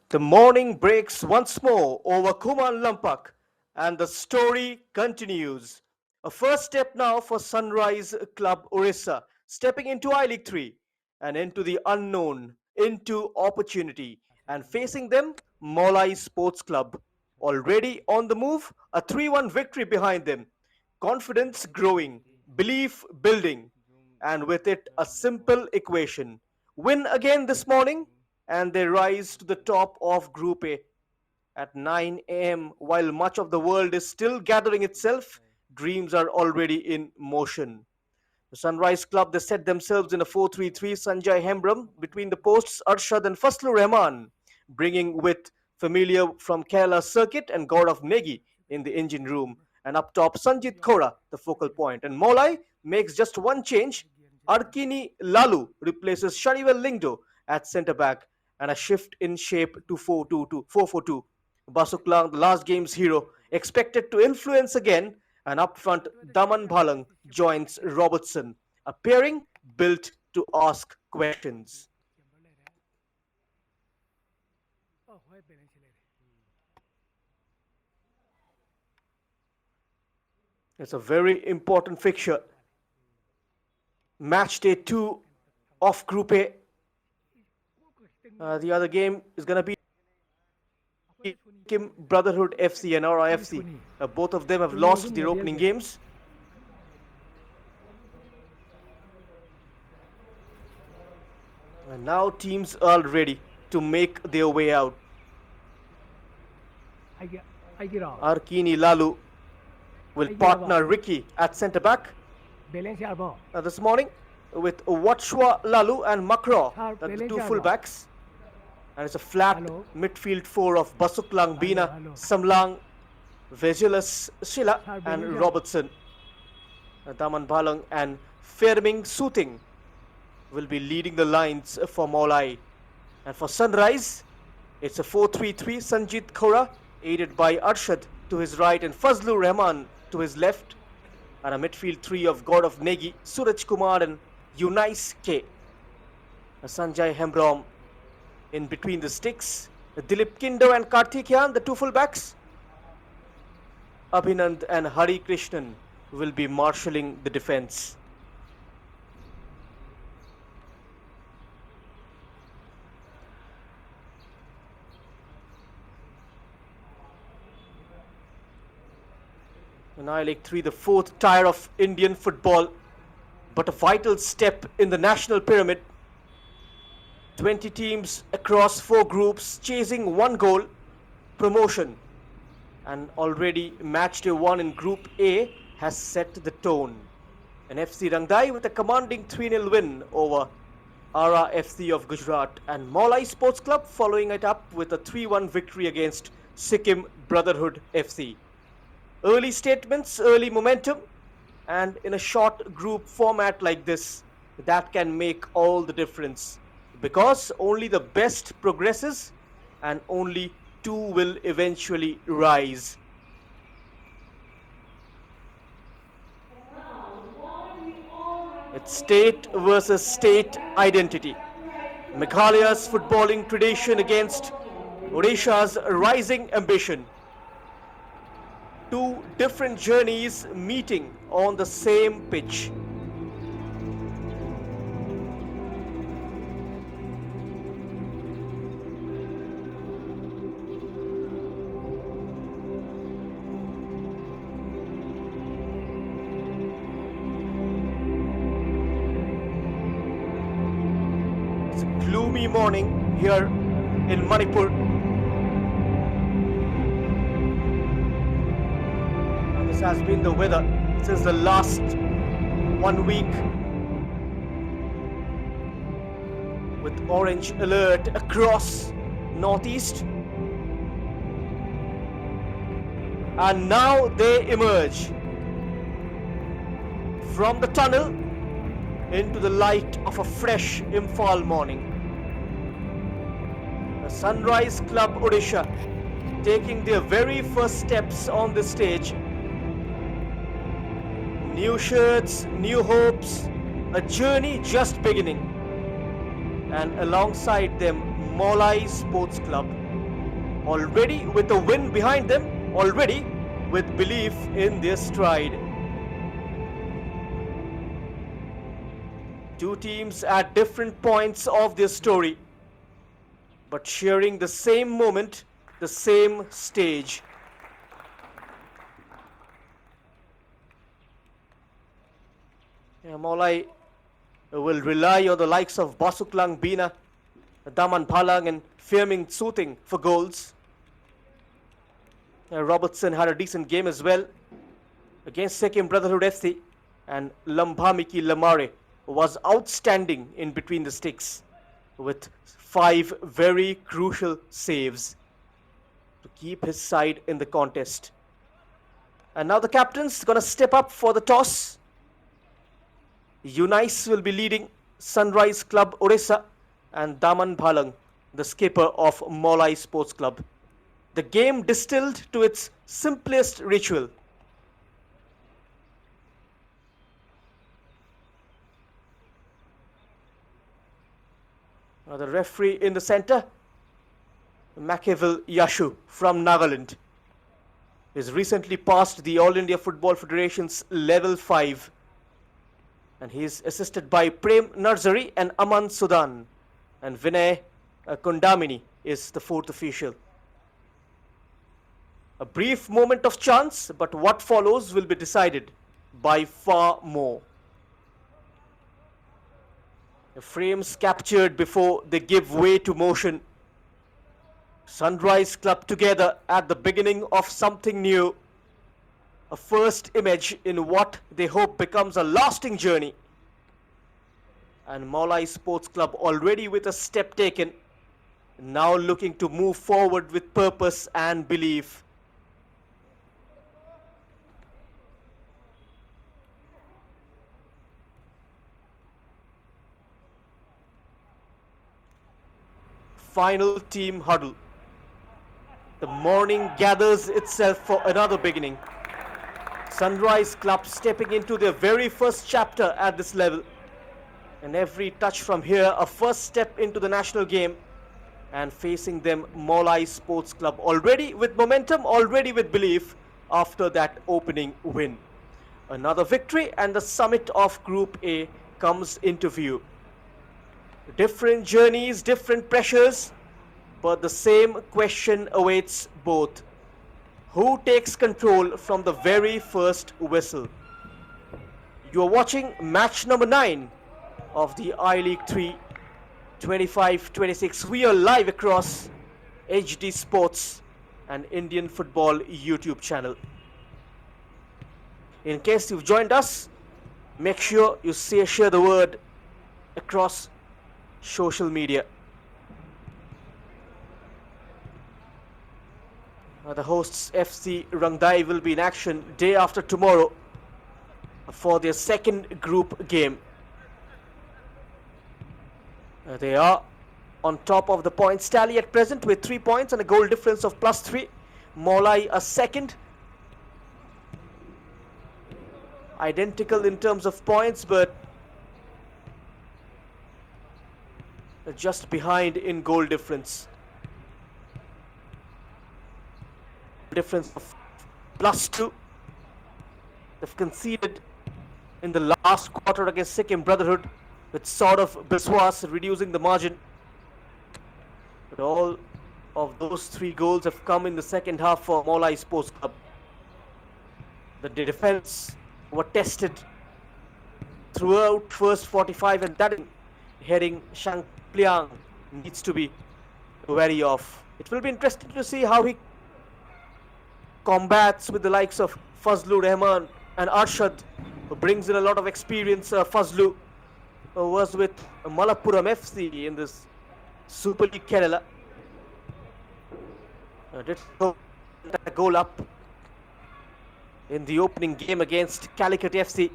The morning breaks once more over Kuman Lampak, and the story continues. A first step now for Sunrise Club Orissa, stepping into I League 3 and into the unknown, into opportunity, and facing them, Mawlai Sports Club. Already on the move, a 3-1 victory behind them. Confidence growing, belief building, and with it, a simple equation. Win again this morning, and they rise to the top of Group A. At 9 a.m., while much of the world is still gathering itself, dreams are already in motion. The Sunrise Club, they set themselves in a 4-3-3. Sanjay Hembram between the posts, Arshad and Faslu Rahman, bringing with familiar from Kerala circuit and God of Negi in the engine room. And up top, Sanjit Khora, the focal point. And Molai makes just one change. Arkini Lalu replaces Shanivel Lingdo at centre back, and a shift in shape to 4-2-2, 4-4-2. Basuklang, the last game's hero, expected to influence again, and up front, Daman Bhalang joins Robertson, a pairing built to ask questions. It's a very important fixture. Match day 2 of Group A. The other game is going to be Kim Brotherhood FC and RIFC. Both of them have lost their opening games. And now teams are ready to make their way out. Arkini Lalu will partner Ricky at centre back this morning with Watchwa Lalu and Makro, the two fullbacks. And it's a flat midfield four of Basuklang Bina, Samlang, Vegelas Shila, and Robertson. Daman Bhalang and Ferming Suting will be leading the lines for Mawlai. And for Sunrise, it's a 4-3-3. Sanjit Khora, aided by Arshad to his right and Fazlu Rahman to his left. And a midfield three of God of Negi, Suraj Kumar and Unais K. Sanjay Hembrom in between the sticks. Dilip Kindo and Karthikyan, the two fullbacks. Abhinand and Hari Krishnan will be marshalling the defense. In I League 3, the fourth tier of Indian football, but a vital step in the national pyramid. 20 teams across 4 groups chasing one goal, promotion. And already match day 1 in Group A has set the tone. And FC Rangdai with a commanding 3-0 win over RRFC of Gujarat, and Mawlai Sports Club following it up with a 3-1 victory against Sikkim Brotherhood FC. Early statements, early momentum, and in a short group format like this, that can make all the difference. Because only the best progresses and only 2 will eventually rise. It's state versus state identity. Meghalaya's footballing tradition against Odisha's rising ambition. 2 different journeys meeting on the same pitch. It's a gloomy morning here in Manipur. This has been the weather since the last 1 week, with orange alert across northeast. And now they emerge from the tunnel into the light of a fresh Imphal morning. The Sunrise Club Odisha taking their very first steps on the stage. New shirts, new hopes, a journey just beginning. And alongside them, Mawlai Sports Club, already with a win behind them, already with belief in their stride. Two teams at different points of their story, but sharing the same moment, the same stage. Mawlai will rely on the likes of Basuklang Bina, Daman Phalang and Firming Suting for goals. Robertson had a decent game as well against Sikkim Brotherhood FC, and Lambhamiki Lamare was outstanding in between the sticks with 5 very crucial saves to keep his side in the contest. And now the captain's gonna step up for the toss. Unice will be leading Sunrise Club Orissa, and Daman Phalang, the skipper of Mawlai Sports Club. The game distilled to its simplest ritual. Now the referee in the center, Makevil Yashu from Nagaland, is recently passed the All India Football Federation's Level 5, and he is assisted by Prem Narzari and Aman Sudan, and Vinay Kundamini is the 4th official. A brief moment of chance, but what follows will be decided by far more. The frames captured before they give way to motion. Sunrise Club together at the beginning of something new. A first image in what they hope becomes a lasting journey. And Mawlai Sports Club already with a step taken, now looking to move forward with purpose and belief. Final team huddle. The morning gathers itself for another beginning. Sunrise Club stepping into their very first chapter at this level. And every touch from here a first step into the national game. And facing them, Mawlai Sports Club already with momentum, already with belief after that opening win. Another victory and the summit of Group A comes into view. Different journeys, different pressures, but the same question awaits both. Who takes control from the very first whistle? You are watching match number 9 of the I-League 3 25-26. We are live across HD Sports and Indian Football YouTube channel. In case you've joined us, make sure you share the word across social media. The hosts FC Rangdai will be in action day after tomorrow for their second group game. They are on top of the points tally at present with 3 points and a goal difference of +3. Mawlai a second, identical in terms of points, but just behind in goal difference. Difference of +2. They've conceded in the last quarter against Sikkim Brotherhood, with sort of Biswas reducing the margin. But all of those 3 goals have come in the second half for Mawlai Sports Club. The defense were tested throughout first 45, and that heading Shang Pliang needs to be wary of. It will be interesting to see how he combats with the likes of Fazlu Rahman and Arshad, who brings in a lot of experience. Fazlu was with Malappuram FC in this Super League Kerala. Did a goal up in the opening game against Calicut FC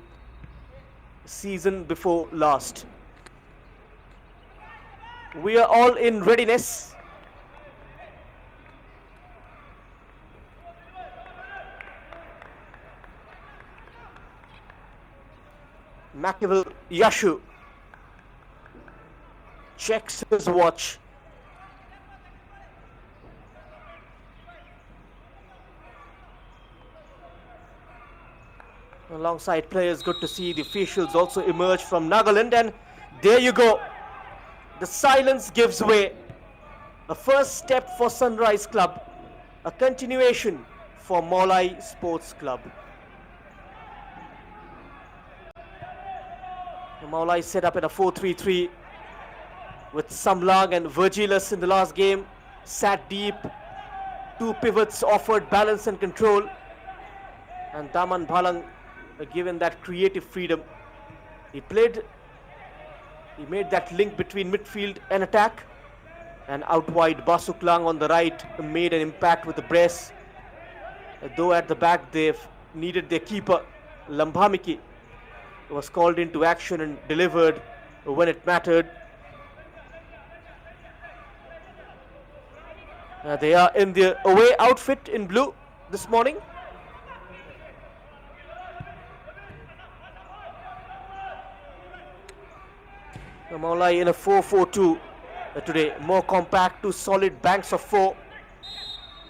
season before last. We are all in readiness. Makevil Yashu checks his watch. Alongside players, good to see the officials also emerge from Nagaland, and there you go. The silence gives way. A first step for Sunrise Club, a continuation for Mawlai Sports Club. The Mawlai set up in a 4-3-3 with Samlang and Virgilus in the last game. Sat deep, two pivots offered balance and control, and Daman Bhalang given that creative freedom. He made that link between midfield and attack, and out wide Basuklang on the right made an impact with the brace, though at the back they've needed their keeper. Lambhamiki was called into action and delivered when it mattered. They are in their away outfit in blue this morning. Mawlai in a 4-4-2 today, more compact, two solid banks of four,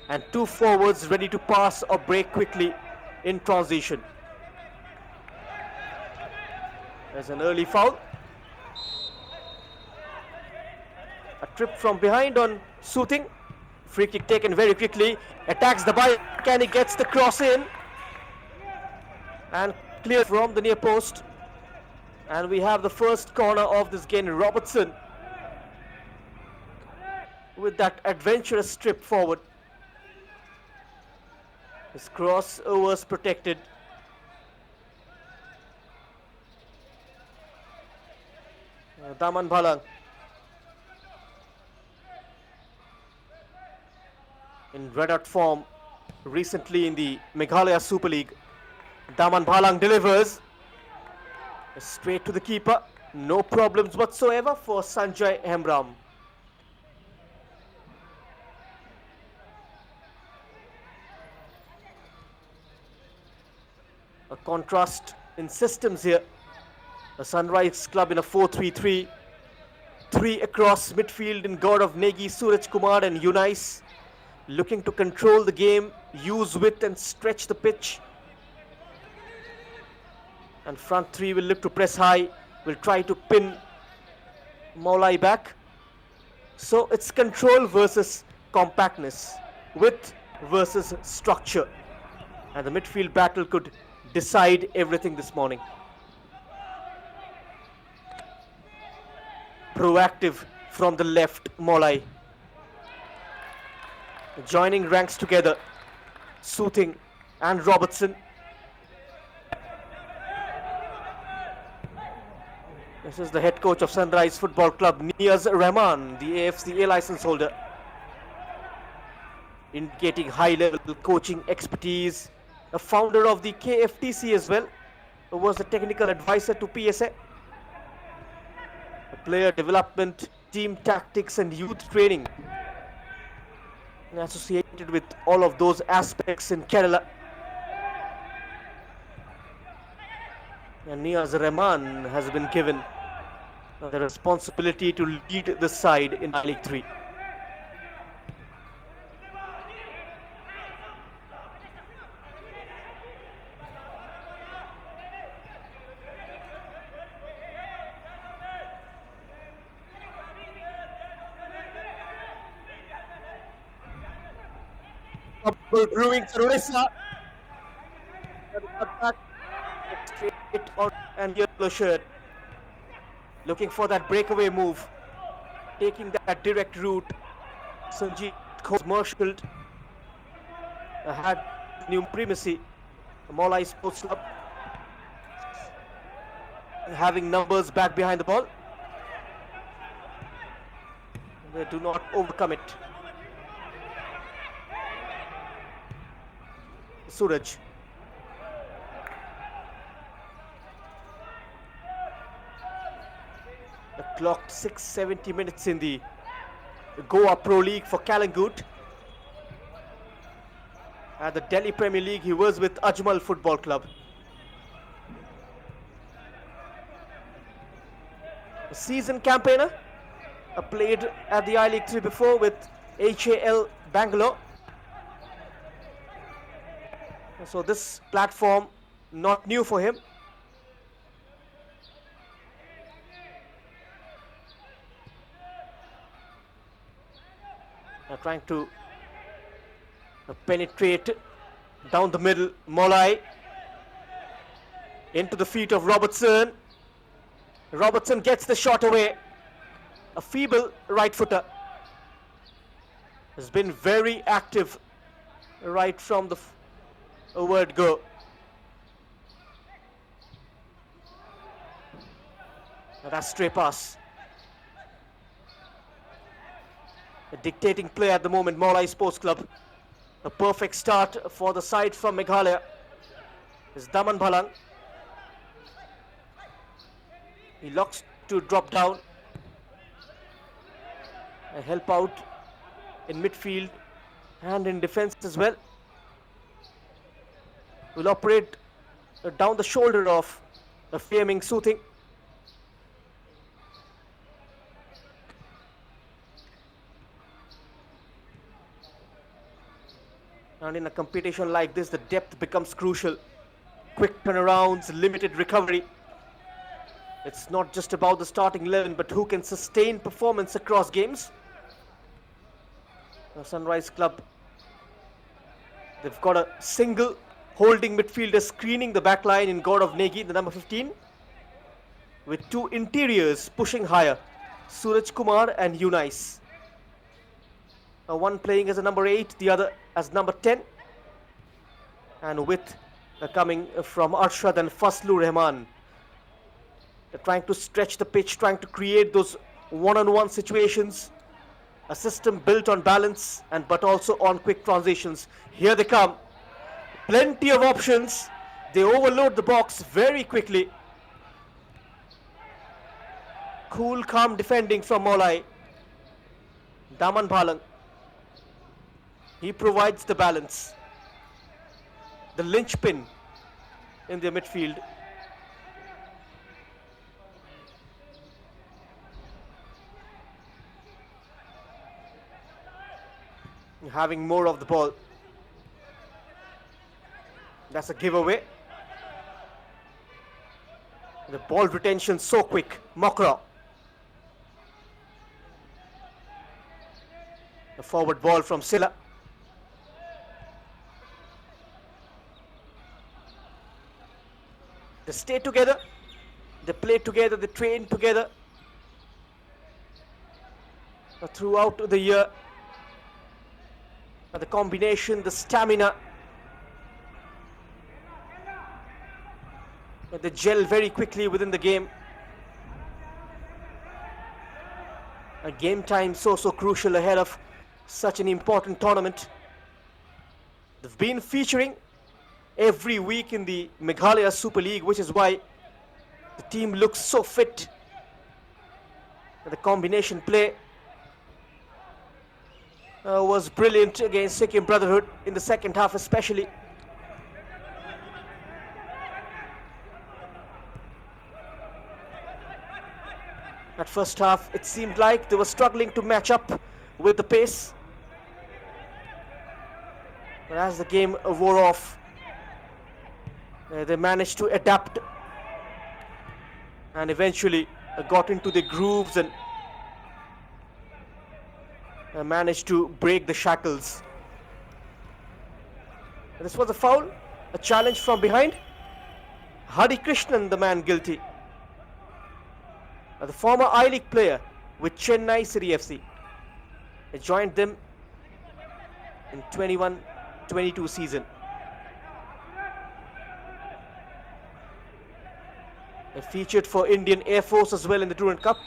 and two forwards ready to pass or break quickly in transition. There's an early foul. A trip from behind on Soothing. Free kick taken very quickly. Attacks the ball, and he gets the cross in and clear from the near post. And we have the first corner of this game. Robertson with that adventurous strip forward. His crossovers protected. Daman Bhalang in red hot form recently in the Meghalaya Super League. Daman Bhalang delivers straight to the keeper. No problems whatsoever for Sanjay Hemram. A contrast in systems here. A Sunrise Club in a 4-3-3. Three across midfield in God of Negi, Suraj Kumar and Yunais, looking to control the game, use width and stretch the pitch. And front three will look to press high, will try to pin Mawlai back. So it's control versus compactness, width versus structure. And the midfield battle could decide everything this morning. Proactive from the left, Mawlai. Joining ranks together, Soothing and Robertson. This is the head coach of Sunrise Football Club, Niaz Rahman, the AFCA license holder, indicating high-level coaching expertise. A founder of the KFTC as well, who was a technical advisor to PSA. Player development, team tactics and youth training, associated with all of those aspects in Kerala. And Niaz Rahman has been given the responsibility to lead the side in League 3. Brewing for Orissa. Straight on and yellow shirt. Looking for that breakaway move. Taking that direct route. Sanjeev Marshall had new primacy. Mawlai Sports Club having numbers back behind the ball. They do not overcome it. Suraj. The clock 6:70 minutes in the Goa Pro League for Kalangut. At the Delhi Premier League, he was with Ajmal Football Club. A season campaigner, played at the I-League 3 before with HAL Bangalore. So this platform not new for him. Trying to penetrate down the middle. Mawlai into the feet of Robertson. Robertson gets the shot away. A feeble right footer. Has been very active right from the word go. That's stray pass. A dictating play at the moment, Mawlai Sports Club. A perfect start for the side from Meghalaya is Daman Bhalang. He looks to drop down and help out in midfield and in defense as well. Will operate down the shoulder of Fleming Soothing. And in a competition like this, the depth becomes crucial. Quick turnarounds, limited recovery. It's not just about the starting 11, but who can sustain performance across games. The Sunrise Club, they've got a single holding midfielder screening the back line in God of Negi, the number 15, with two interiors pushing higher, Suraj Kumar and Unais. One playing as a number 8, the other as number 10. And with coming from Arshad and Faslu Rahman. They're trying to stretch the pitch, trying to create those one-on-one situations. A system built on balance but also on quick transitions. Here they come. Plenty of options. They overload the box very quickly. Cool, calm defending from Mawlai. Daman Bhalang. He provides the balance. The linchpin in their midfield. Having more of the ball. That's a giveaway. The ball retention so quick. Mokra. A forward ball from Silla. They stay together. They play together. They train together. Throughout the year. The combination, the stamina. They gel very quickly within the game. A game time so crucial ahead of such an important tournament. They've been featuring every week in the Meghalaya Super League, which is why the team looks so fit. And the combination play was brilliant against Sikkim Brotherhood in the second half especially. At first half, it seemed like they were struggling to match up with the pace. But as the game wore off, they managed to adapt and eventually got into the grooves and managed to break the shackles. This was a foul, a challenge from behind. Hari Krishnan, the man guilty. The former I-League player with Chennai City FC. He joined them in 21-22 season. He featured for Indian Air Force as well in the Durand Cup.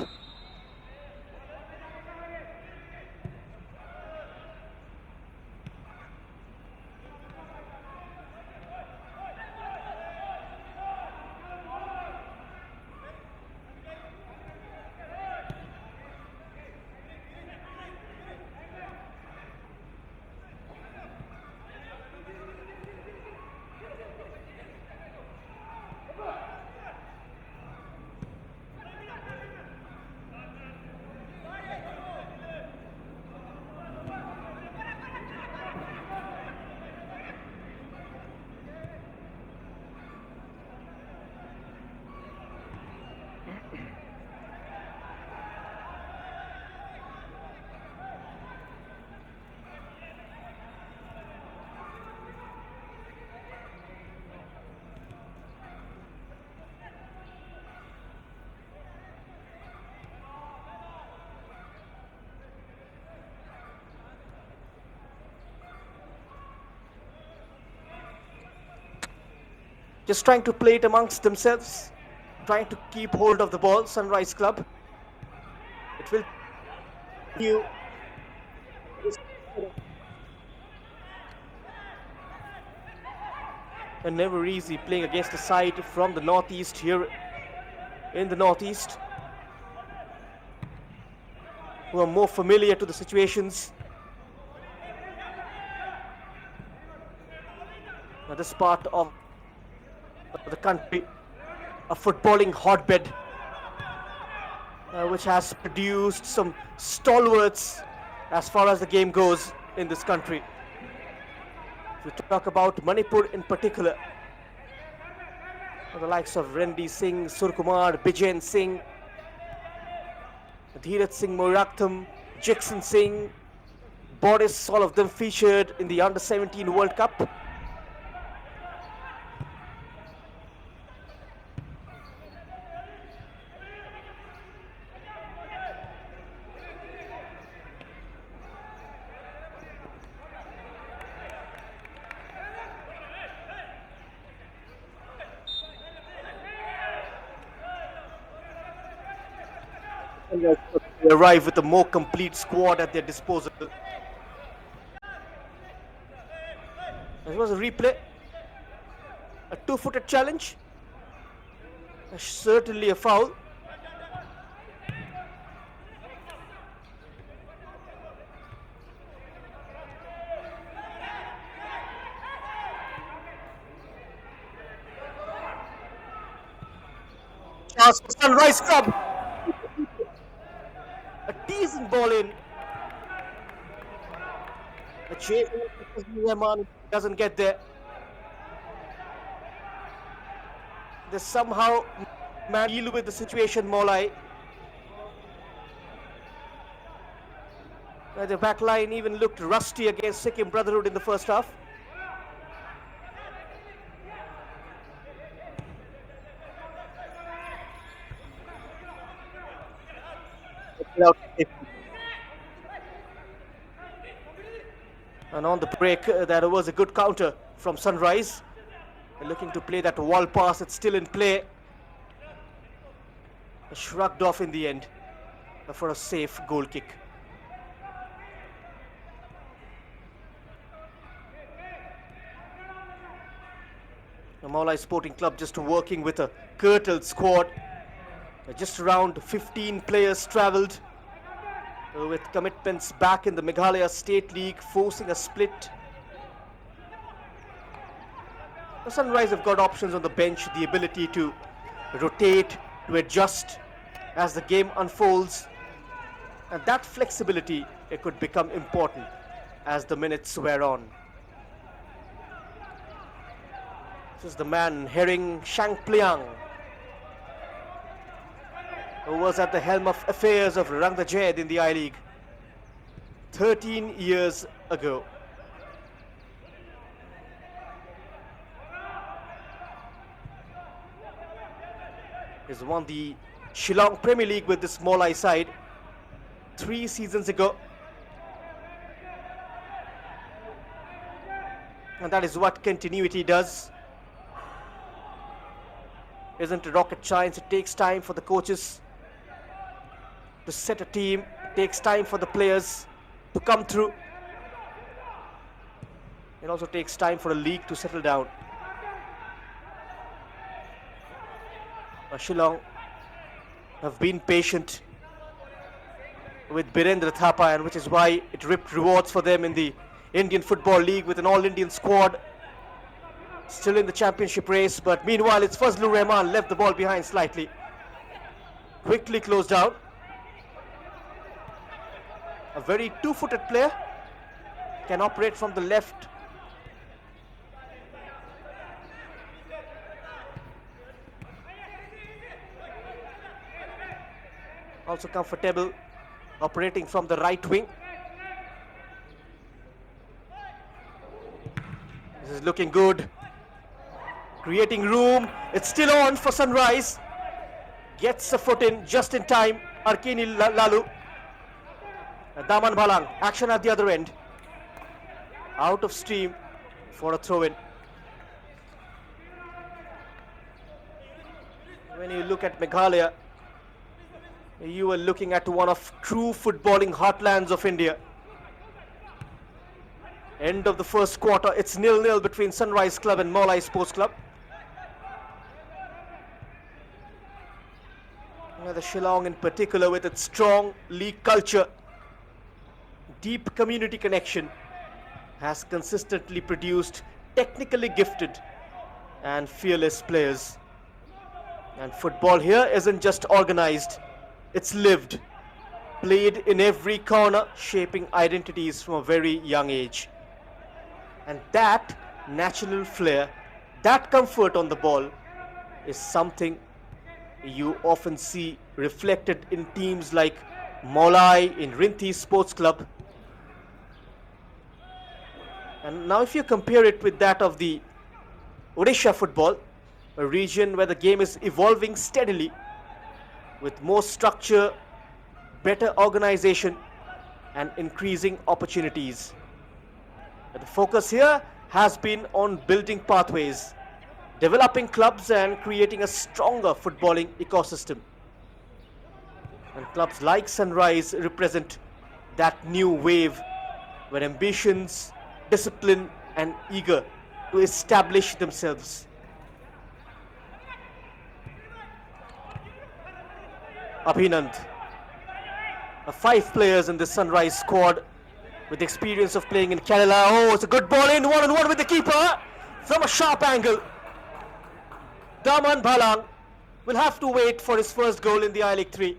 just trying to play it amongst themselves, trying to keep hold of the ball. Sunrise Club. It will continue. And never easy playing against a side from the northeast here in the northeast, who are more familiar to the situations. Now this part of the country, a footballing hotbed, which has produced some stalwarts as far as the game goes in this country. If we talk about Manipur in particular, the likes of Rendi Singh, Surkumar, Bijen Singh, Dheeraj Singh Moirakham, Jackson Singh, Boris, all of them featured in the Under-17 World Cup. They arrive with a more complete squad at their disposal. This was a replay, a two-footed challenge, certainly a foul. Chance for Sunrise Club. A decent ball in. A chase Rahman doesn't get there. They somehow deal with the situation, Mawlai. The back line even looked rusty against Sikkim Brotherhood in the first half. And on the break, there was a good counter from Sunrise. They're looking to play that wall pass. It's still in play. Shrugged off in the end for a safe goal kick. The Mawlai Sporting Club just working with a curtailed squad. Just around 15 players travelled, with commitments back in the Meghalaya State League, forcing a split. The Sunrise have got options on the bench, the ability to rotate, to adjust as the game unfolds. And that flexibility, it could become important as the minutes wear on. This is the man, Herring Shangpliang, who was at the helm of affairs of Rang the Jed in the I-League 13 years ago. He's won the Shillong Premier League with this Mawlai side 3 seasons ago. And that is what continuity does. Isn't a rocket science. It takes time for the coaches to set a team. It takes time for the players to come through. It also takes time for a league to settle down. Shillong have been patient with Birendra Thapa, and which is why it ripped rewards for them in the Indian Football League with an all-Indian squad. Still in the championship race, but meanwhile it's Fazlur Rahman left the ball behind slightly. Quickly closed down. A very two-footed player, can operate from the left. Also comfortable operating from the right wing. This is looking good. Creating room. It's still on for Sunrise. Gets a foot in just in time. Arkini Lalu. Daman Bhalang. Action at the other end. Out of steam for a throw-in. When you look at Meghalaya, you are looking at one of true footballing heartlands of India. End of the first quarter, it's 0-0 between Sunrise Club and Mawlai Sports Club. The Shillong in particular, with its strong league culture, deep community connection, has consistently produced technically gifted and fearless players. And football here isn't just organized, it's lived, played in every corner, shaping identities from a very young age. And that natural flair, that comfort on the ball is something you often see reflected in teams like Mawlai, in Rinthi Sports Club. And now if you compare it with that of the Odisha football, a region where the game is evolving steadily with more structure, better organization and increasing opportunities. But the focus here has been on building pathways, developing clubs and creating a stronger footballing ecosystem. And clubs like Sunrise represent that new wave where ambitions, discipline and eager to establish themselves. Abhinand, 5 players in the Sunrise squad with experience of playing in Kerala. Oh, it's a good ball in, 1-on-1 with the keeper from a sharp angle. Daman Bhalang will have to wait for his first goal in the I-League 3.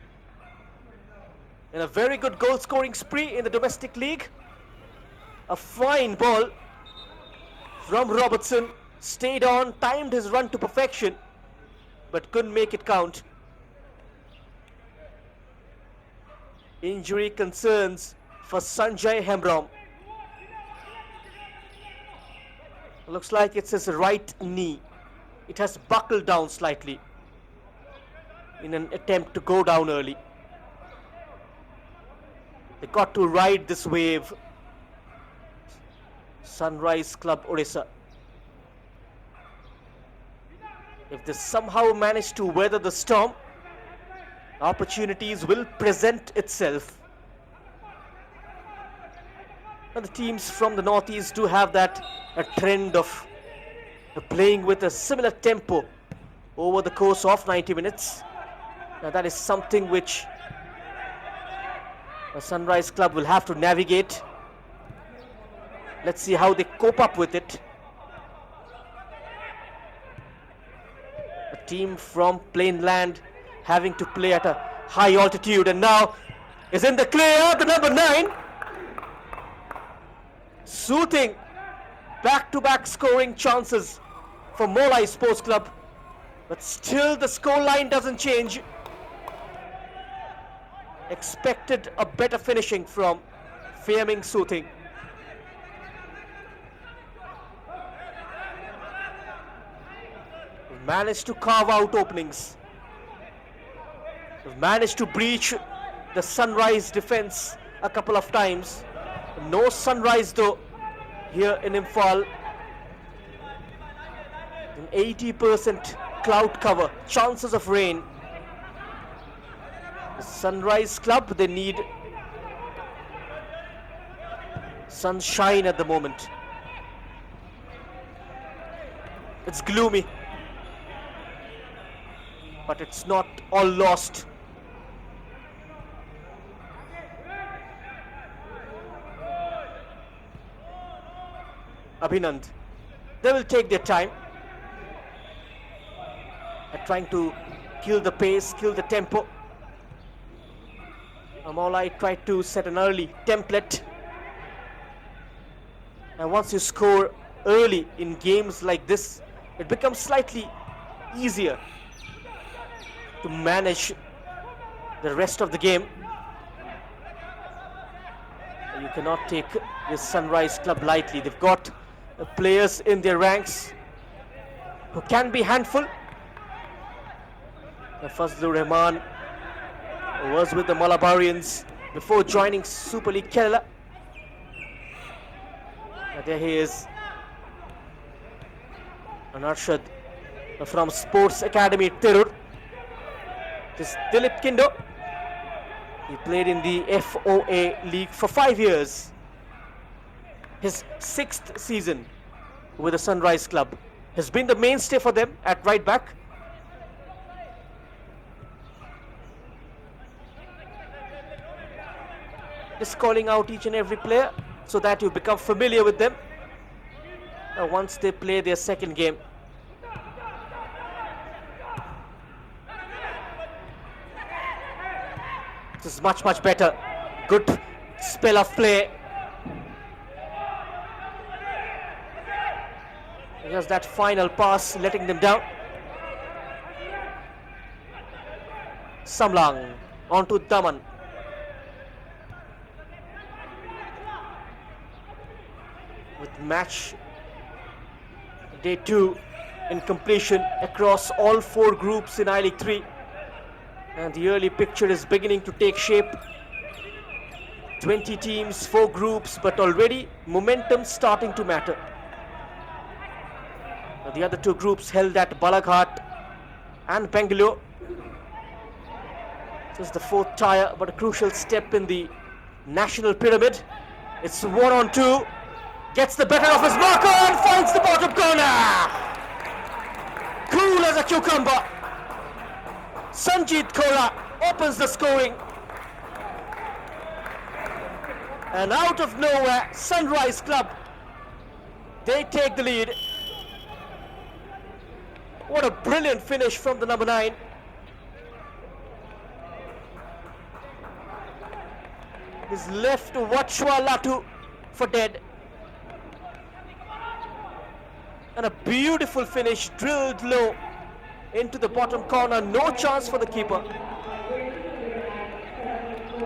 In a very good goal scoring spree in the domestic league. A fine ball from Robertson, stayed on, timed his run to perfection, but couldn't make it count. Injury concerns for Sanjay Hembrom. Looks like it's his right knee. It has buckled down slightly in an attempt to go down early. They got to ride this wave. Sunrise Club Odisha. If they somehow manage to weather the storm, opportunities will present itself. And the teams from the northeast do have that a trend of playing with a similar tempo over the course of 90 minutes. Now that is something which the Sunrise Club will have to navigate. Let's see how they cope up with it. A team from plain land having to play at a high altitude, and now is in the clear, the number 9. Soothing back-to-back scoring chances for Mawlai Sports Club, but still the scoreline doesn't change. Expected a better finishing from Fiaming Soothing. Managed to carve out openings. Managed to breach the Sunrise defense a couple of times. No Sunrise though here in Imphal. An 80% cloud cover, chances of rain. The Sunrise Club, they need sunshine at the moment. It's gloomy, but it's not all lost. Abhinand, they will take their time at trying to kill the pace, kill the tempo. Mawlai tried to set an early template. And once you score early in games like this, it becomes slightly easier to manage the rest of the game. You cannot take this Sunrise Club lightly. They've got players in their ranks who can be handful. Fazlur Rahman was with the Malabarians before joining Super League Kerala. And there he is, Anarshad from Sports Academy Tirur. This Dilip Kindo. He played in the FOA League for 5 years. His 6th season with the Sunrise Club. Has been the mainstay for them at right back. Just calling out each and every player so that you become familiar with them once they play their second game. This is much better. Good spell of play. Just that final pass letting them down. Samlang onto Daman. With match day 2 in completion across all 4 groups in I-League 3. And the early picture is beginning to take shape. 20 teams, 4 groups, but already momentum starting to matter. The other 2 groups held at Balaghat and Bangalore. This is the 4th tier, but a crucial step in the national pyramid. It's 1-on-2. Gets the better of his marker and finds the bottom corner. Cool as a cucumber. Sanjeet Kaura opens the scoring. And out of nowhere, Sunrise Club, they take the lead. What a brilliant finish from the number 9. He's left Wachwa Latu for dead. And a beautiful finish, drilled low into the bottom corner. No chance for the keeper.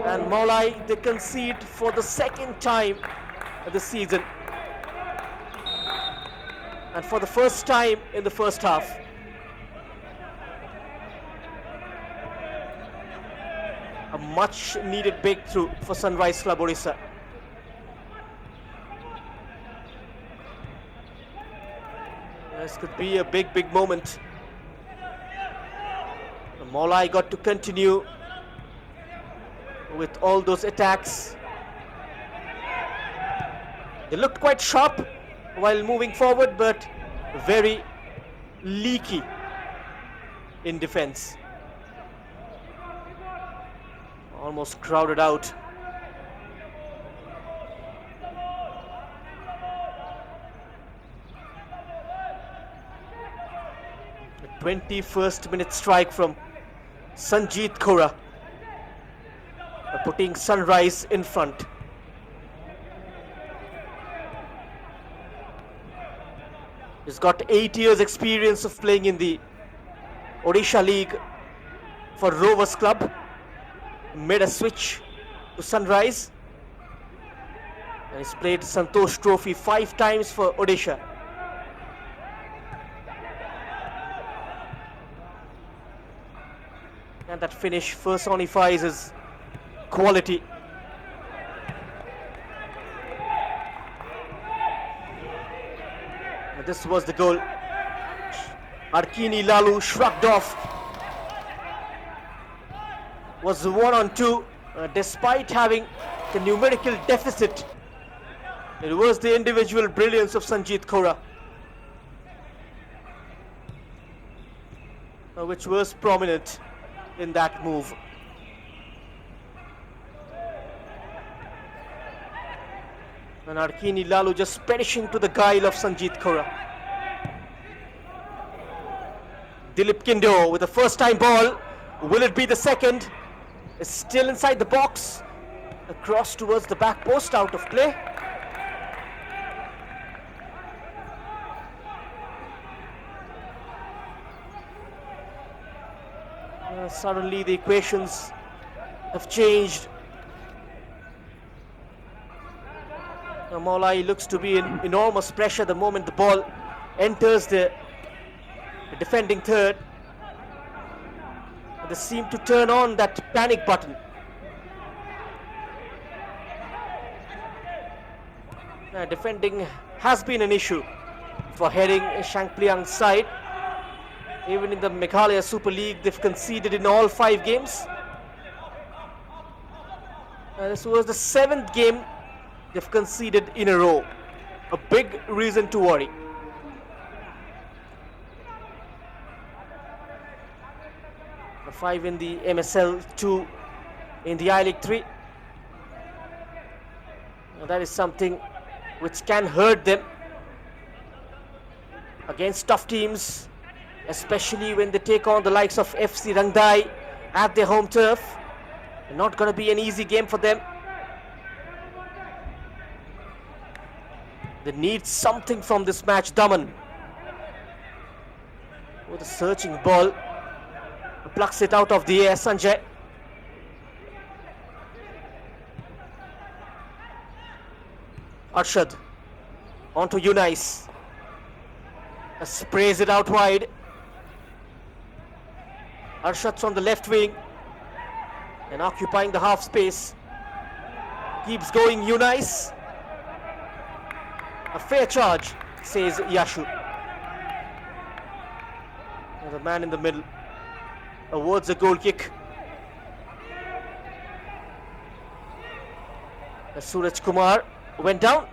And Mawlai, they concede for the 2nd time this season. And for the first time in the first half. A much needed breakthrough for Sunrise Club Orissa. This could be a big moment. Mawlai got to continue with all those attacks. They looked quite sharp while moving forward, but very leaky in defense. Almost crowded out. The 21st minute strike from Sanjeet Kaura, putting Sunrise in front. He's got 8 years experience of playing in the Odisha League for Rovers Club. Made a switch to Sunrise. And he's played Santosh Trophy 5 times for Odisha. And that finish personifies his quality. And this was the goal. Arkini Lalu shrugged off. Was 1-on-2 despite having the numerical deficit. It was the individual brilliance of Sanjeet Kaura which was prominent in that move. And Arkini Lalu just perishing to the guile of Sanjeet Kaura. Dilip Kindo with the first time ball. Will it be the second? Is still inside the box. Across towards the back post, out of play. Suddenly the equations have changed. Now Mawlai looks to be in enormous pressure the moment the ball enters the defending third. They seem to turn on that panic button. Defending has been an issue for heading Shangpliang's side. Even in the Meghalaya Super League, they've conceded in all 5 games. This was the 7th game they've conceded in a row. A big reason to worry. The 5 in the MSL, 2 in the I-League 3. Now that is something which can hurt them against tough teams, especially when they take on the likes of FC Rangdai at their home turf. Not going to be an easy game for them. They need something from this match. Daman with a searching ball, plucks it out of the air. Sanjay. Arshad onto Unais. Sprays it out wide. Arshad's on the left wing and occupying the half space. Keeps going Unais. A fair charge, says Yashu. The man in the middle awards a goal kick. Suraj Kumar went down.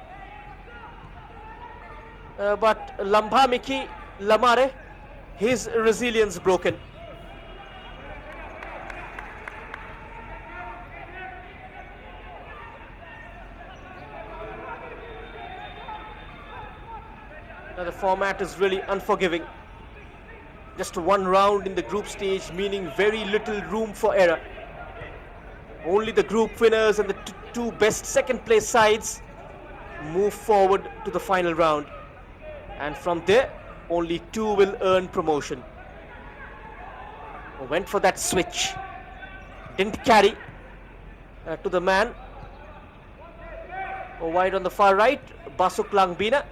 But Lambha Miki Lamare, his resilience broken. Now the format is really unforgiving. Just one round in the group stage, meaning very little room for error. Only the group winners and the two best second place sides move forward to the final round. And from there, only 2 will earn promotion. Went for that switch. Didn't carry to the man. Wide on the far right, Basuk Langbina.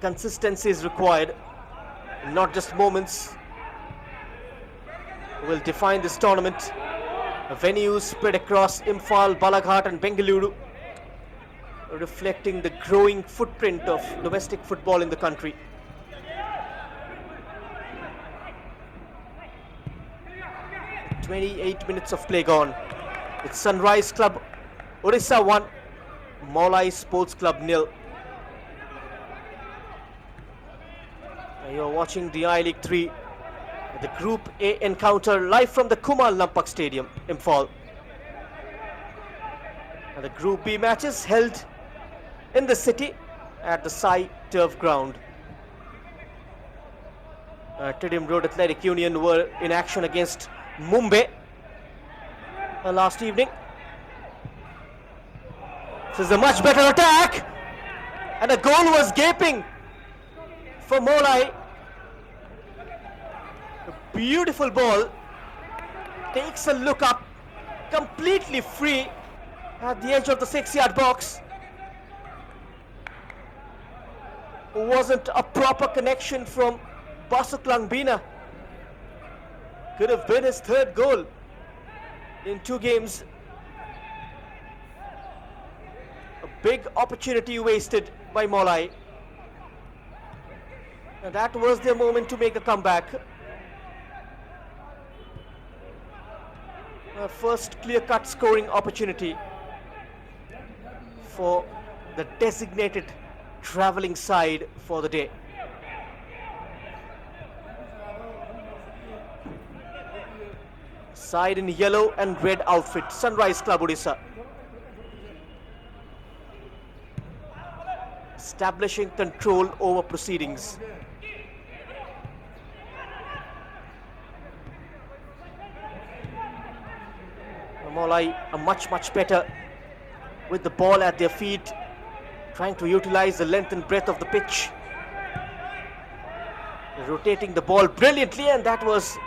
Consistency is required, not just moments. Will define this tournament. Venues spread across Imphal, Balaghat and Bengaluru, reflecting the growing footprint of domestic football in the country. "28 minutes of play gone. It's Sunrise Club Odisha 1, Mawlai Sports Club 0. You're watching the I-League 3, the Group A encounter live from the Kumar Lampak Stadium, Imphal. And the Group B matches held in the city at the Sai Turf Ground. Tidim Road Athletic Union were in action against Mumbai last evening. This is a much better attack, and a goal was gaping for Mawlai. A beautiful ball, takes a look up, completely free at the edge of the 6-yard box. Wasn't a proper connection from Basuk Langbina. Could have been his 3rd goal in 2 games. A big opportunity wasted by Mawlai. And that was their moment to make a comeback. First clear-cut scoring opportunity for the designated travelling side for the day. Side in yellow and red outfit, Sunrise Club Odisha. Establishing control over proceedings. Mawlai are much better with the ball at their feet, trying to utilize the length and breadth of the pitch. Rotating the ball brilliantly, and that was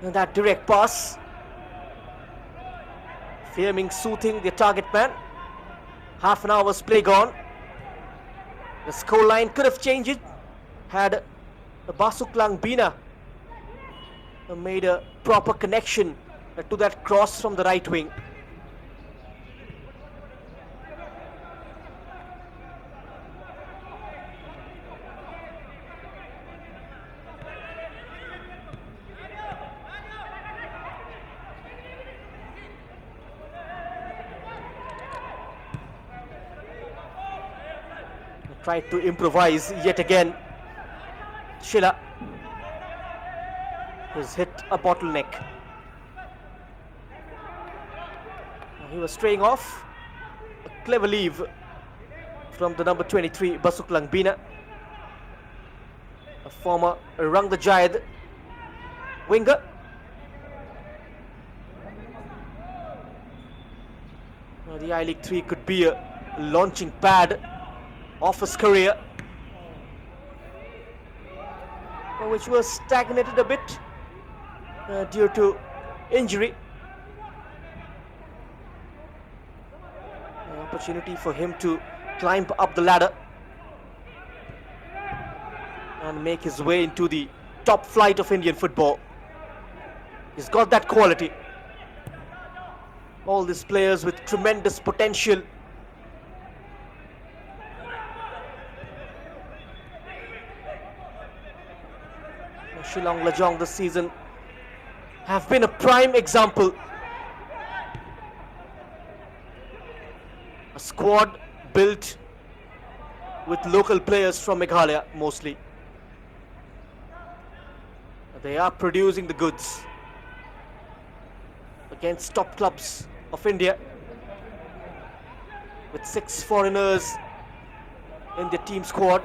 that direct pass. Firming, soothing the target man. Half an hour's play gone. The scoreline could have changed had Basuk Langbina made a proper connection to that cross from the right wing. Tried to improvise yet again. Sheila has hit a bottleneck. He was straying off. A clever leave from the number 23, Basuk Langbina, a former Rang the Jayad winger. Now the I-League 3 could be a launching pad of his career, which was stagnated a bit due to injury. An opportunity for him to climb up the ladder and make his way into the top flight of Indian football. He's got that quality. All these players with tremendous potential. Shillong Lajong this season have been a prime example. A squad built with local players from Meghalaya mostly. They are producing the goods against top clubs of India, with 6 foreigners in the team squad.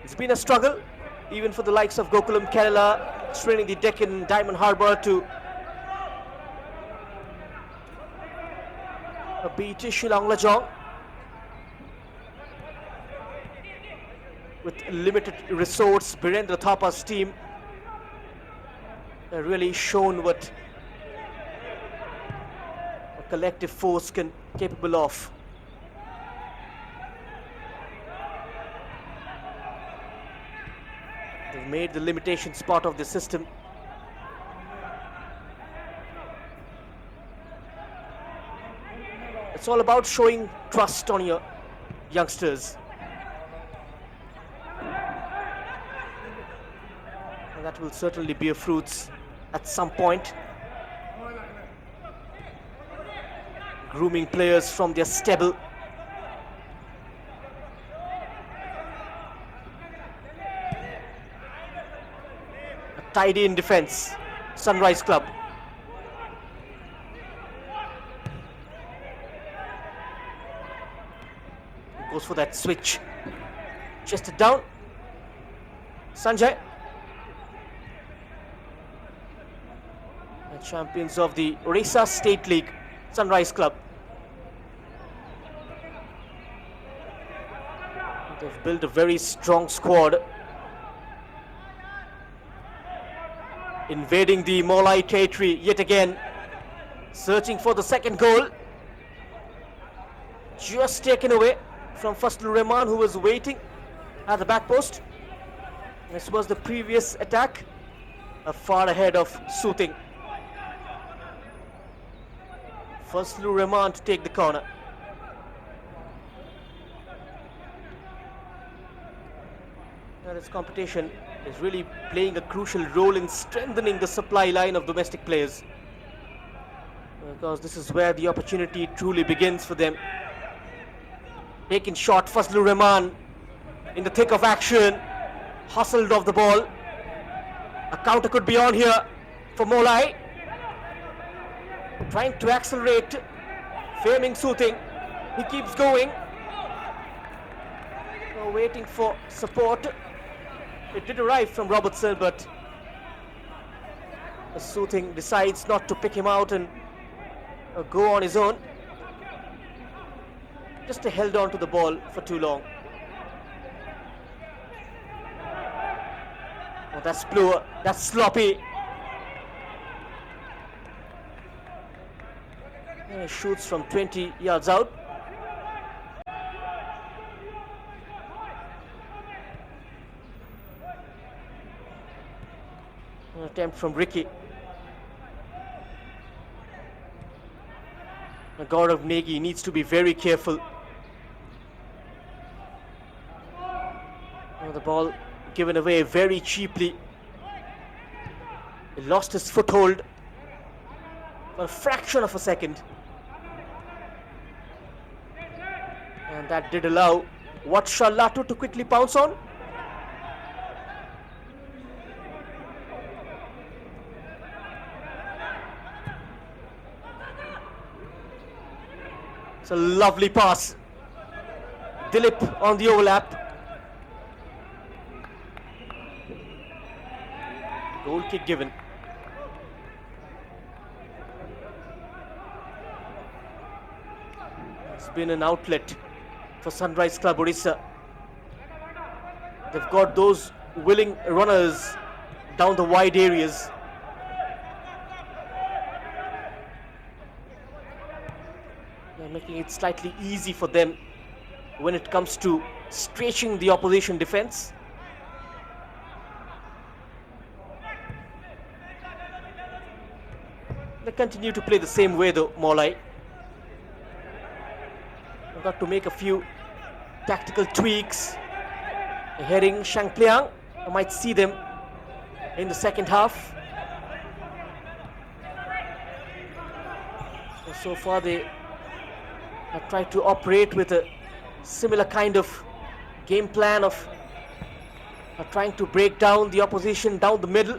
It's been a struggle even for the likes of Gokulam Kerala, straining the Deccan Diamond Harbour to beat Shillong Lajong. With limited resource, Birendra Thapa's team really shown what a collective force can capable of. They've made the limitations part of the system. It's all about showing trust on your youngsters. And that will certainly bear fruits at some point. Grooming players from their stable. A tidy in defense, Sunrise Club. Goes for that switch. Chested down. Sanjay. And champions of the Orissa State League, Sunrise Club. They've built a very strong squad. Invading the Mawlai territory yet again. Searching for the second goal. Just taken away from Fazlur Rahman, who was waiting at the back post. This was the previous attack, far ahead of Soothing. Fazlur Rahman to take the corner. Now this competition is really playing a crucial role in strengthening the supply line of domestic players, because this is where the opportunity truly begins for them. Taking shot, Fazlur Rahman in the thick of action, hustled off the ball. A counter could be on here for Mawlai. Trying to accelerate, Faming Soothing. He keeps going. Waiting for support. It did arrive from Robertson, but Soothing decides not to pick him out and go on his own. Just held on to the ball for too long. Oh, that's poor, that's sloppy. And he shoots from 20 yards out. An attempt from Ricky. Gaurav Negi needs to be very careful. The ball given away very cheaply. He lost his foothold for a fraction of a second. And And that did allow Latu to quickly pounce on. It's a lovely pass. Dilip on the overlap. Goal kick given. It's been an outlet for Sunrise Club Odisha. They've got those willing runners down the wide areas. They're making it slightly easy for them when it comes to stretching the opposition defense. They continue to play the same way though, Mawlai. They've got to make a few tactical tweaks. Heading Shangpliang, I might see them in the second half. So far they have tried to operate with a similar kind of game plan of trying to break down the opposition down the middle,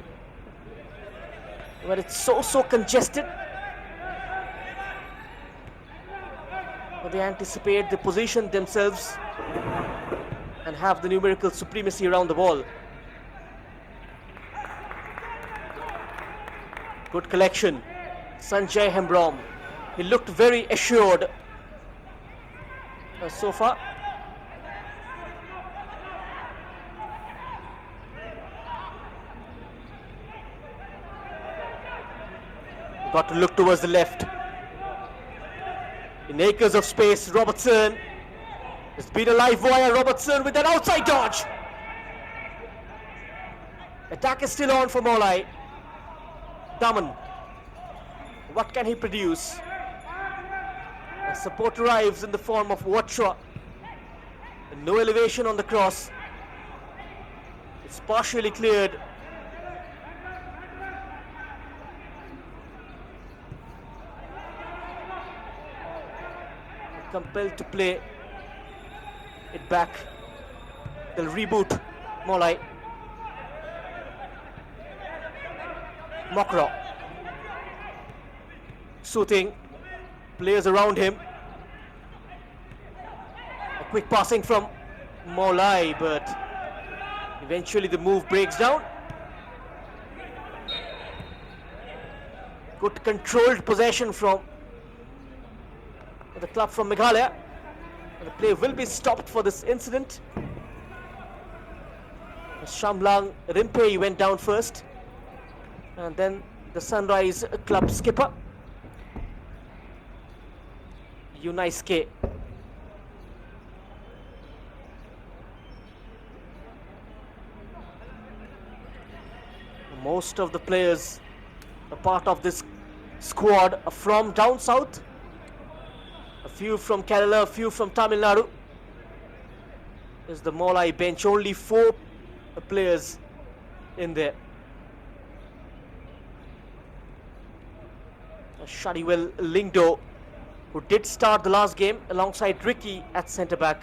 where it's so congested. But they anticipate the position themselves and have the numerical supremacy around the ball. Good collection. Sanjay Hembrom. He looked very assured so far. Got to look towards the left. In acres of space, Robertson. It's been a live wire. Robertson with an outside dodge. Attack is still on for Mawlai. Daman. What can he produce? A support arrives in the form of Watra. And no elevation on the cross. It's partially cleared. Compelled to play it back. They'll reboot Mawlai. Mokra. Soothing. Players around him. A quick passing from Mawlai, but eventually the move breaks down. Good controlled possession from the club from Meghalaya. The play will be stopped for this incident. Shamlang Rimpe went down first, and then the Sunrise Club skipper Yunaisuke. Most of the players a part of this squad are from down south. A few from Kerala, a few from Tamil Nadu. Is the Mawlai bench, only 4 players in there. Shadiwell Lingdo, who did start the last game alongside Ricky at centre back,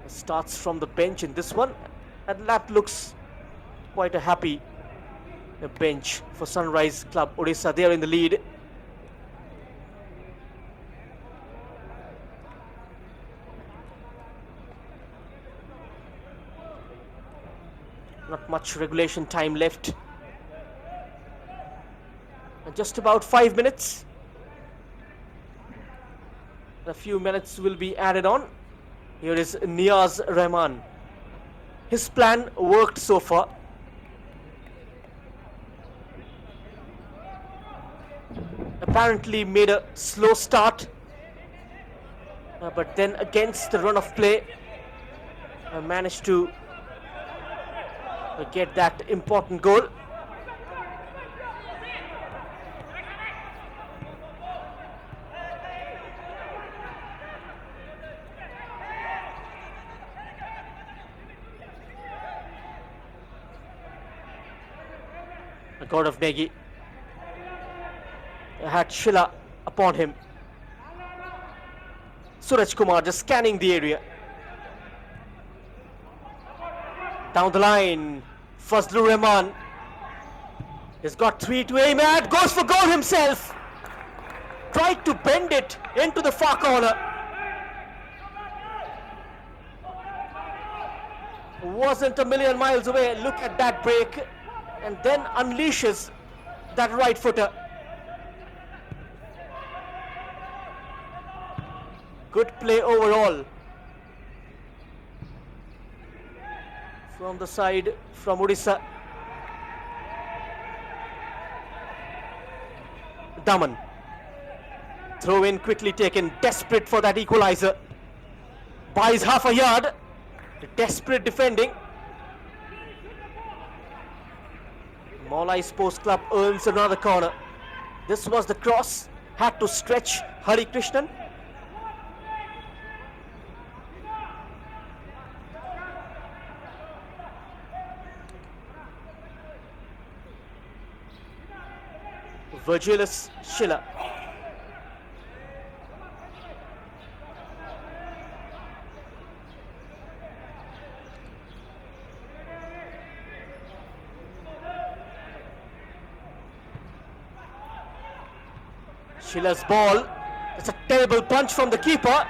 starts from the bench in this one, and that looks quite a happy bench for Sunrise Club Odisha. They are in the lead. Not much regulation time left. And just about 5 minutes. A few minutes will be added on. Here is Niaz Rahman. His plan worked so far. Apparently made a slow start, but then against the run of play managed to get that important goal. A god of Negi had Shila upon him. Suraj Kumar just scanning the area. Down the line, Fazlur Rahman. He's got 3 to aim at, goes for goal himself. Tried to bend it into the far corner. Wasn't a million miles away. Look at that break. And then unleashes that right footer. Good play overall. From the side, from Odisha. Daman. Throw in quickly taken, desperate for that equalizer. Buys half a yard. Desperate defending. Mawlai Sports Club earns another corner. This was the cross. Had to stretch Hari Krishnan. Virgilius Schiller. Schiller's ball. It's a terrible punch from the keeper.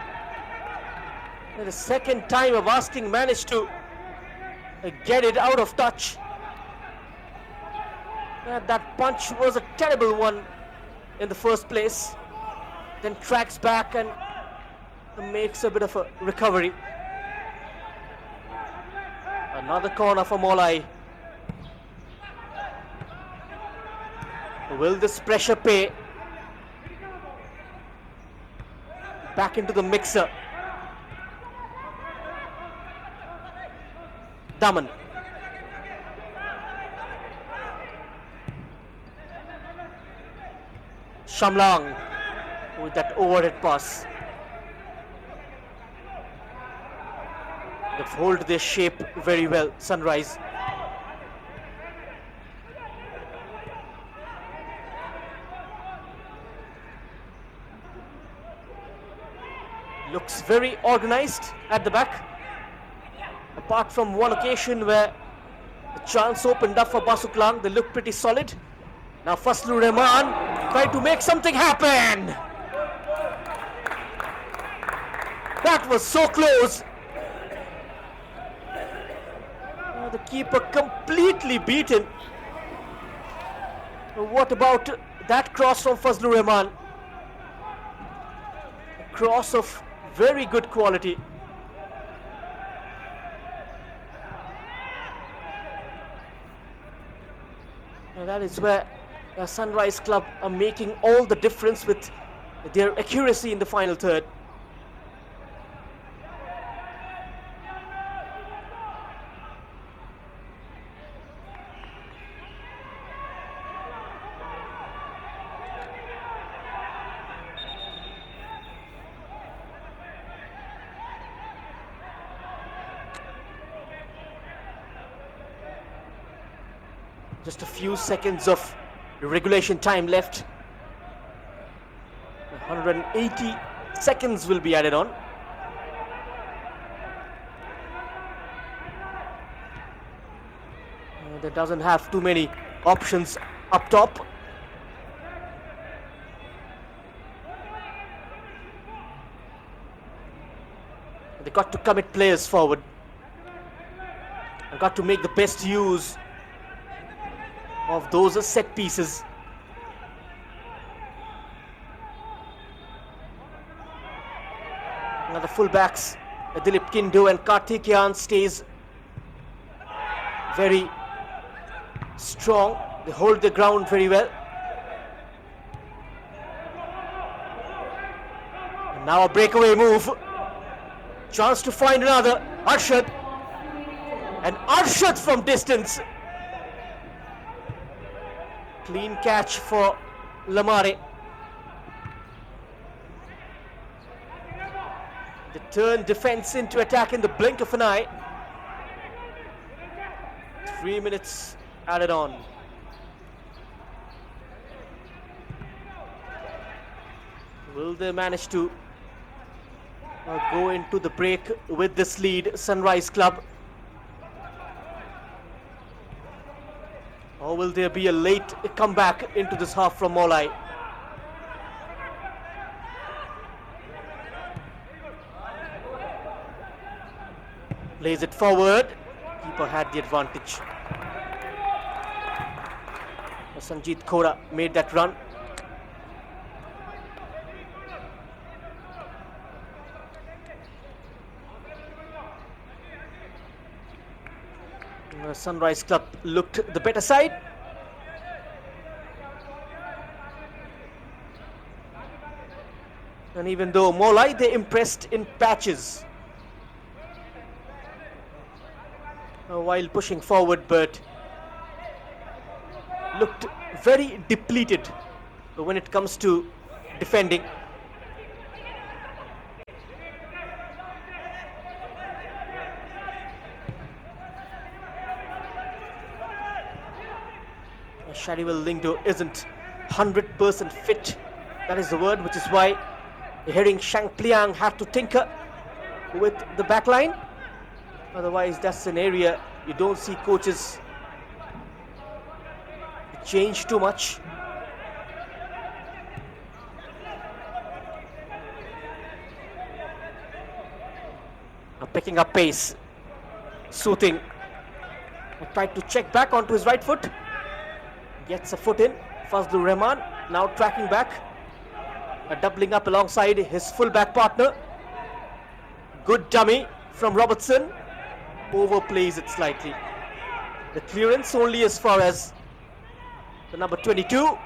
And the second time of asking managed to get it out of touch. That punch was a terrible one in the first place. Then tracks back and makes a bit of a recovery. Another corner for Mawlai. Will this pressure pay? Back into the mixer. Daman. Shamlang with that overhead pass. They've held their shape very well, Sunrise. Looks very organized at the back. Apart from one occasion where the chance opened up for Basuklang, they look pretty solid. Now Fazlur Rahman trying to make something happen. That was so close. The keeper completely beaten. What about that cross from Fazlur Rahman? A cross of very good quality. And that is where Sunrise Club are making all the difference with their accuracy in the final third. Just a few seconds of regulation time left. 180 seconds will be added on. There doesn't have too many options up top. They got to commit players forward. They got to make the best use of those set pieces. Now the fullbacks, Dilip Kindu and Karthikeyan, stays very strong. They hold the ground very well. And now a breakaway move. Chance to find another. Arshad. And Arshad from distance. Clean catch for Lamare. They turn defense into attack in the blink of an eye. 3 minutes added on. Will they manage to Go into the break with this lead, Sunrise Club. Or will there be a late comeback into this half from Mawlai? Plays it forward. Keeper had the advantage. Sanjeet Khora made that run. Sunrise Club looked the better side. And even though Mawlai, they impressed in patches while pushing forward, but looked very depleted when it comes to defending. Shadiwal Lingdo isn't 100% fit, that is the word, which is why Hering Shangpliang had to tinker with the back line. Otherwise, that's an area you don't see coaches change too much. Now picking up pace, Soothing tried to check back onto his right foot, gets a foot in. Fazlur Rahman now tracking back, doubling up alongside his full-back partner. Good dummy from Robertson, overplays it slightly. The clearance only as far as the number 22.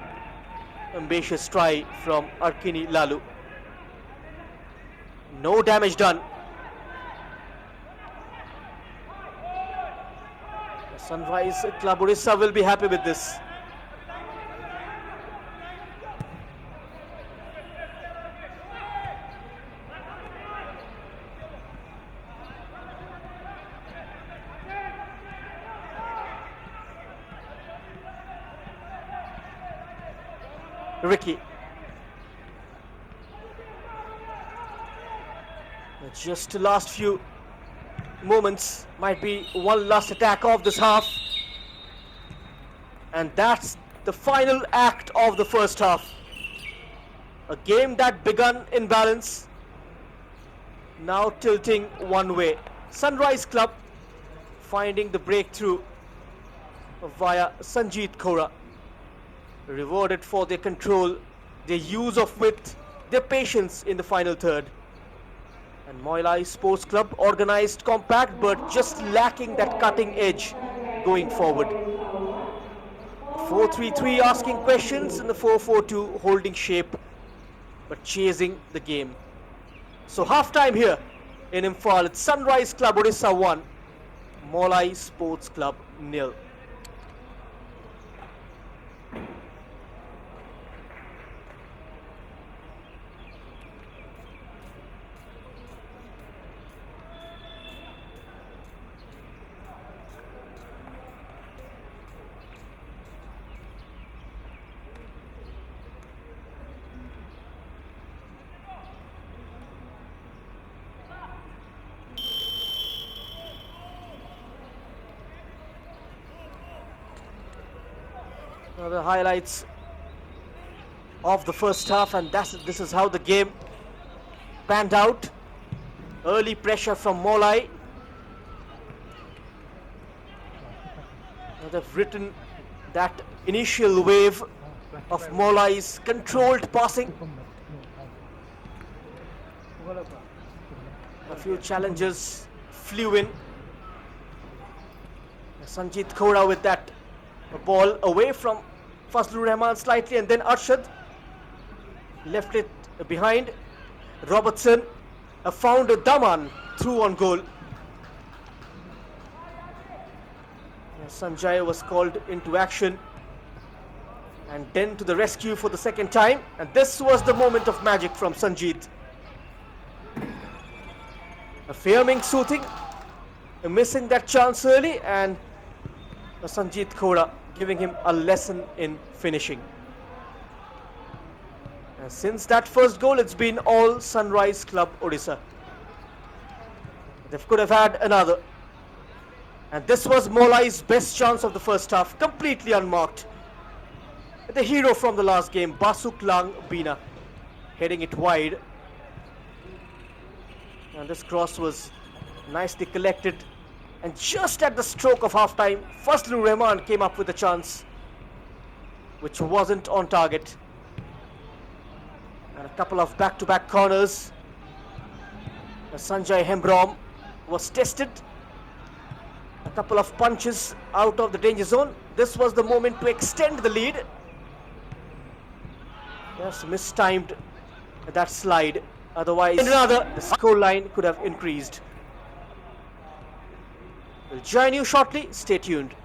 Ambitious try from Arkini Lalu. No damage done. The Sunrise Club Orissa will be happy with this. Ricky. Just the last few moments, might be one last attack of this half. And that's the final act of the first half. A game that begun in balance, now tilting one way. Sunrise Club finding the breakthrough via Sanjeet Khora. Rewarded for their control, their use of width, their patience in the final third. And Mawlai Sports Club organized, compact, but just lacking that cutting edge going forward. 4-3-3 asking questions, and the 4-4-2 holding shape, but chasing the game. So half-time here in Imphal, it's Sunrise Club Orissa 1, Mawlai Sports Club 0. Now the highlights of the first half, and this is how the game panned out. Early pressure from Mawlai. Now they've written that initial wave of Mawlai's controlled passing. A few challenges flew in. Sanjeet Khora with that ball away from Fazlur Rahman slightly, and then Arshad left it behind. Robertson found Daman through on goal. Sanjay was called into action and then to the rescue for the second time, and this was the moment of magic from Sanjeet. Affirming Soothing, missing that chance early, and Sanjeet Khora giving him a lesson in finishing. And since that first goal, it's been all Sunrise Club Orissa. They could have had another. And this was Mawlai's best chance of the first half, completely unmarked. The hero from the last game, Basuk Lang Bina, heading it wide. And this cross was nicely collected. And just at the stroke of half-time, Fazlur Rahman came up with a chance, which wasn't on target. And a couple of back-to-back corners. Sanjay Hembrom was tested. A couple of punches out of the danger zone. This was the moment to extend the lead. Just mistimed that slide. Otherwise, the scoreline could have increased. We'll join you shortly. Stay tuned.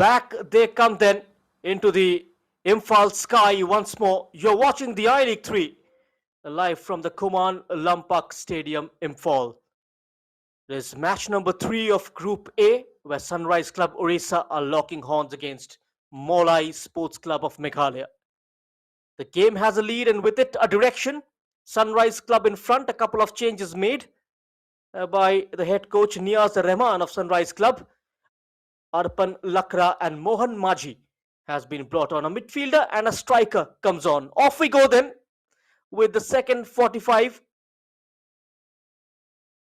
Back they come then into the Imphal sky once more. You're watching the I-League 3 live from the Kuman Lampak Stadium, Imphal. There's match number 3 of Group A, where Sunrise Club Orissa are locking horns against Mawlai Sports Club of Meghalaya. The game has a lead and with it a direction. Sunrise Club in front, a couple of changes made by the head coach Niaz Rahman of Sunrise Club. Arpan Lakra and Mohan Maji has been brought on. A midfielder and a striker comes on. Off we go then with the second 45.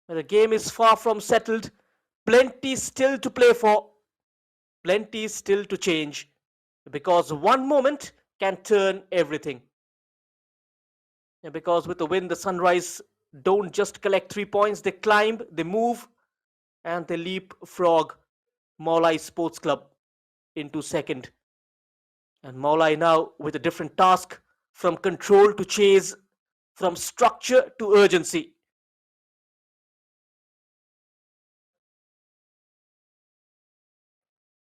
The game is far from settled. Plenty still to play for. Plenty still to change. Because one moment can turn everything. And because with the win, the Sunrise don't just collect 3 points. They climb, they move, and they leapfrog Mawlai Sports Club into second. And Mawlai now with a different task, from control to chase, from structure to urgency.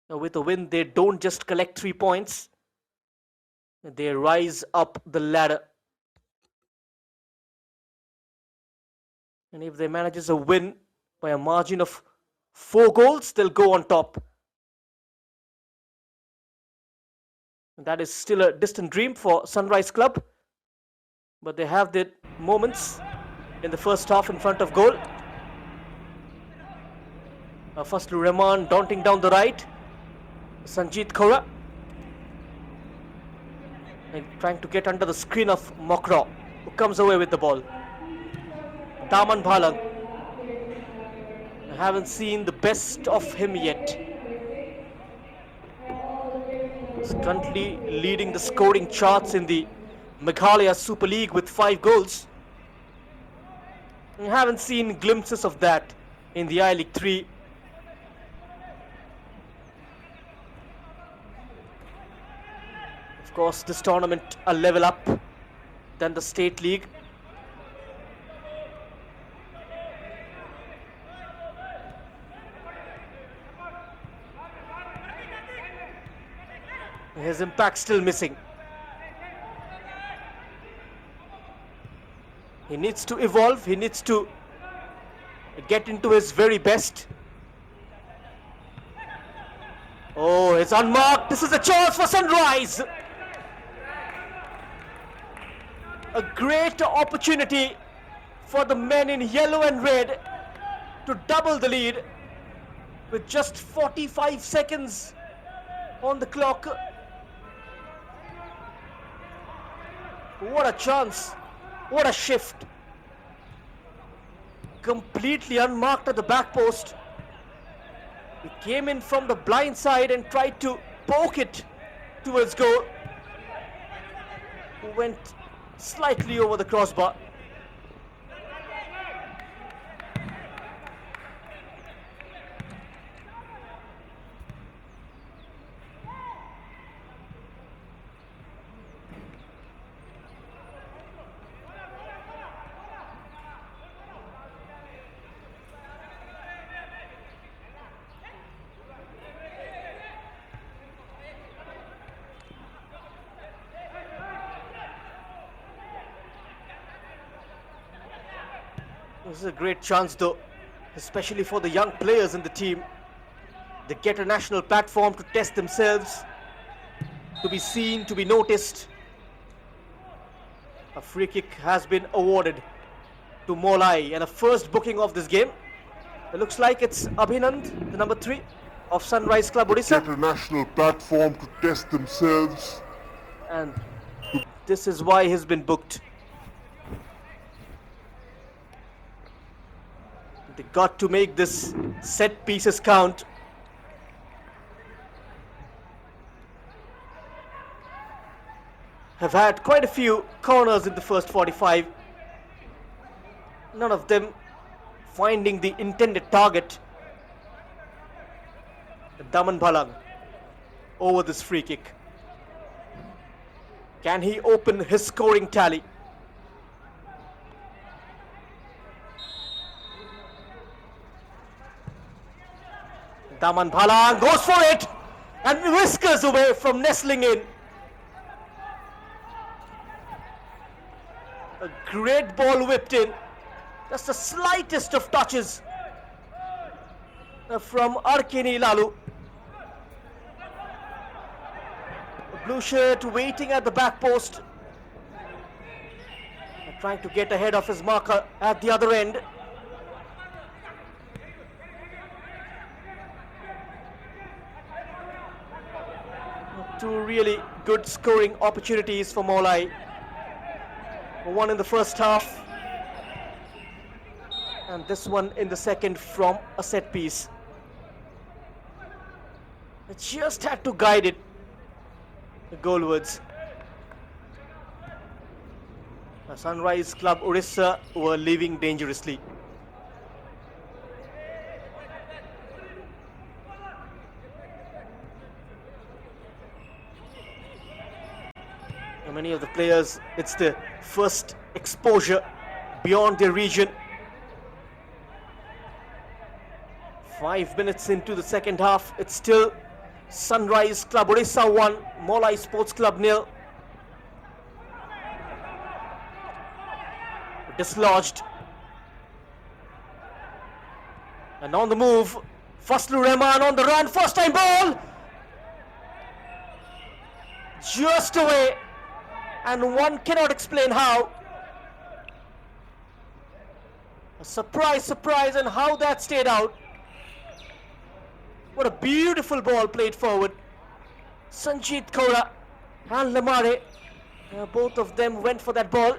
Now with a win, they don't just collect 3 points, they rise up the ladder. And if they manages a win by a margin of 4 goals, they'll go on top. And that is still a distant dream for Sunrise Club, but they have their moments in the first half in front of goal. First Rahman daunting down the right. Sanjeet Khora and trying to get under the screen of Mokra, who comes away with the ball. Daman Bhalang. I haven't seen the best of him yet. He's currently leading the scoring charts in the Meghalaya Super League with 5 goals. I haven't seen glimpses of that in the I-League 3. Of course, this tournament a level up than the State League. His impact still missing. He needs to evolve. He needs to get into his very best. Oh, it's unmarked. This is a chance for Sunrise. A great opportunity for the men in yellow and red to double the lead with just 45 seconds on the clock. What a chance. What a shift. Completely unmarked at the back post. He came in from the blind side and tried to poke it towards goal. Went slightly over the crossbar. This is a great chance though, especially for the young players in the team. They get a national platform to test themselves, to be seen, to be noticed. A free kick has been awarded to Mawlai and a first booking of this game. It looks like it's Abhinand, the number 3 of Sunrise Club Odisha. Get a national platform to test themselves. And this is why he's been booked. They got to make this set pieces count. Have had quite a few corners in the first 45. None of them finding the intended target. Daman Bhalang over this free kick. Can he open his scoring tally? Daman Bhalang goes for it. and whiskers away from nestling in. A great ball whipped in. Just the slightest of touches from Arkeni Lalu. The blue shirt waiting at the back post, trying to get ahead of his marker at the other end. Two really good scoring opportunities for Mawlai. One in the first half, and this one in the second from a set piece. It just had to guide it goalwards. Sunrise Club Orissa were leaving dangerously. For many of the players, it's the first exposure beyond their region. 5 minutes into the second half, it's still Sunrise Club Orissa 1, Mawlai Sports Club 0. Dislodged. And on the move, Fazlur Rahman on the run, first time ball! Just away, and one cannot explain how. A surprise, and how that stayed out. What a beautiful ball played forward. Sanjeet Kaura and Lamare, both of them went for that ball.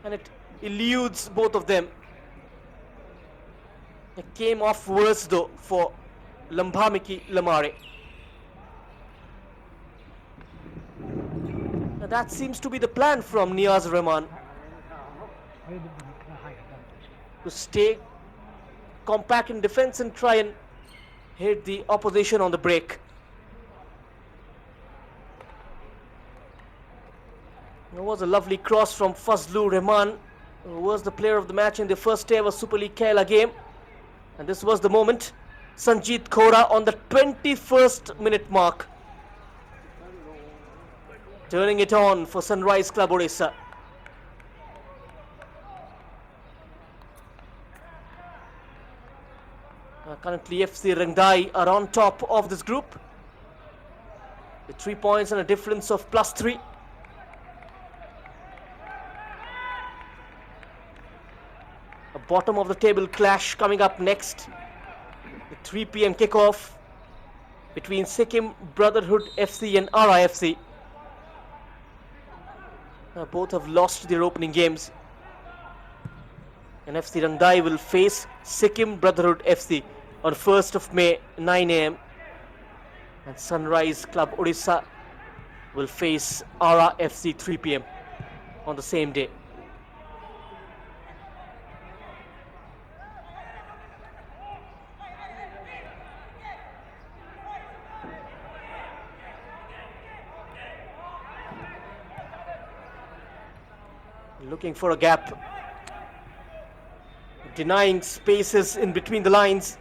And it eludes both of them. It came off worse though for Lambhamiki Lamare. Now that seems to be the plan from Niaz Rahman, to stay compact in defense and try and hit the opposition on the break. There was a lovely cross from Fazlur Rahman, who was the player of the match in the first ever Super League Kerala game. And this was the moment. Sanjeet Kaura on the 21st minute mark, turning it on for Sunrise Club Orissa. Currently FC Rangdai are on top of this group with 3 points and a difference of +3. A bottom of the table clash coming up next. The 3 p.m. kickoff between Sikkim Brotherhood FC and RIFC. Both have lost their opening games. And FC Rangdai will face Sikkim Brotherhood FC on 1st of May, 9 a.m. And Sunrise Club Orissa will face RIFC 3 p.m. on the same day. Looking for a gap, denying spaces in between the lines.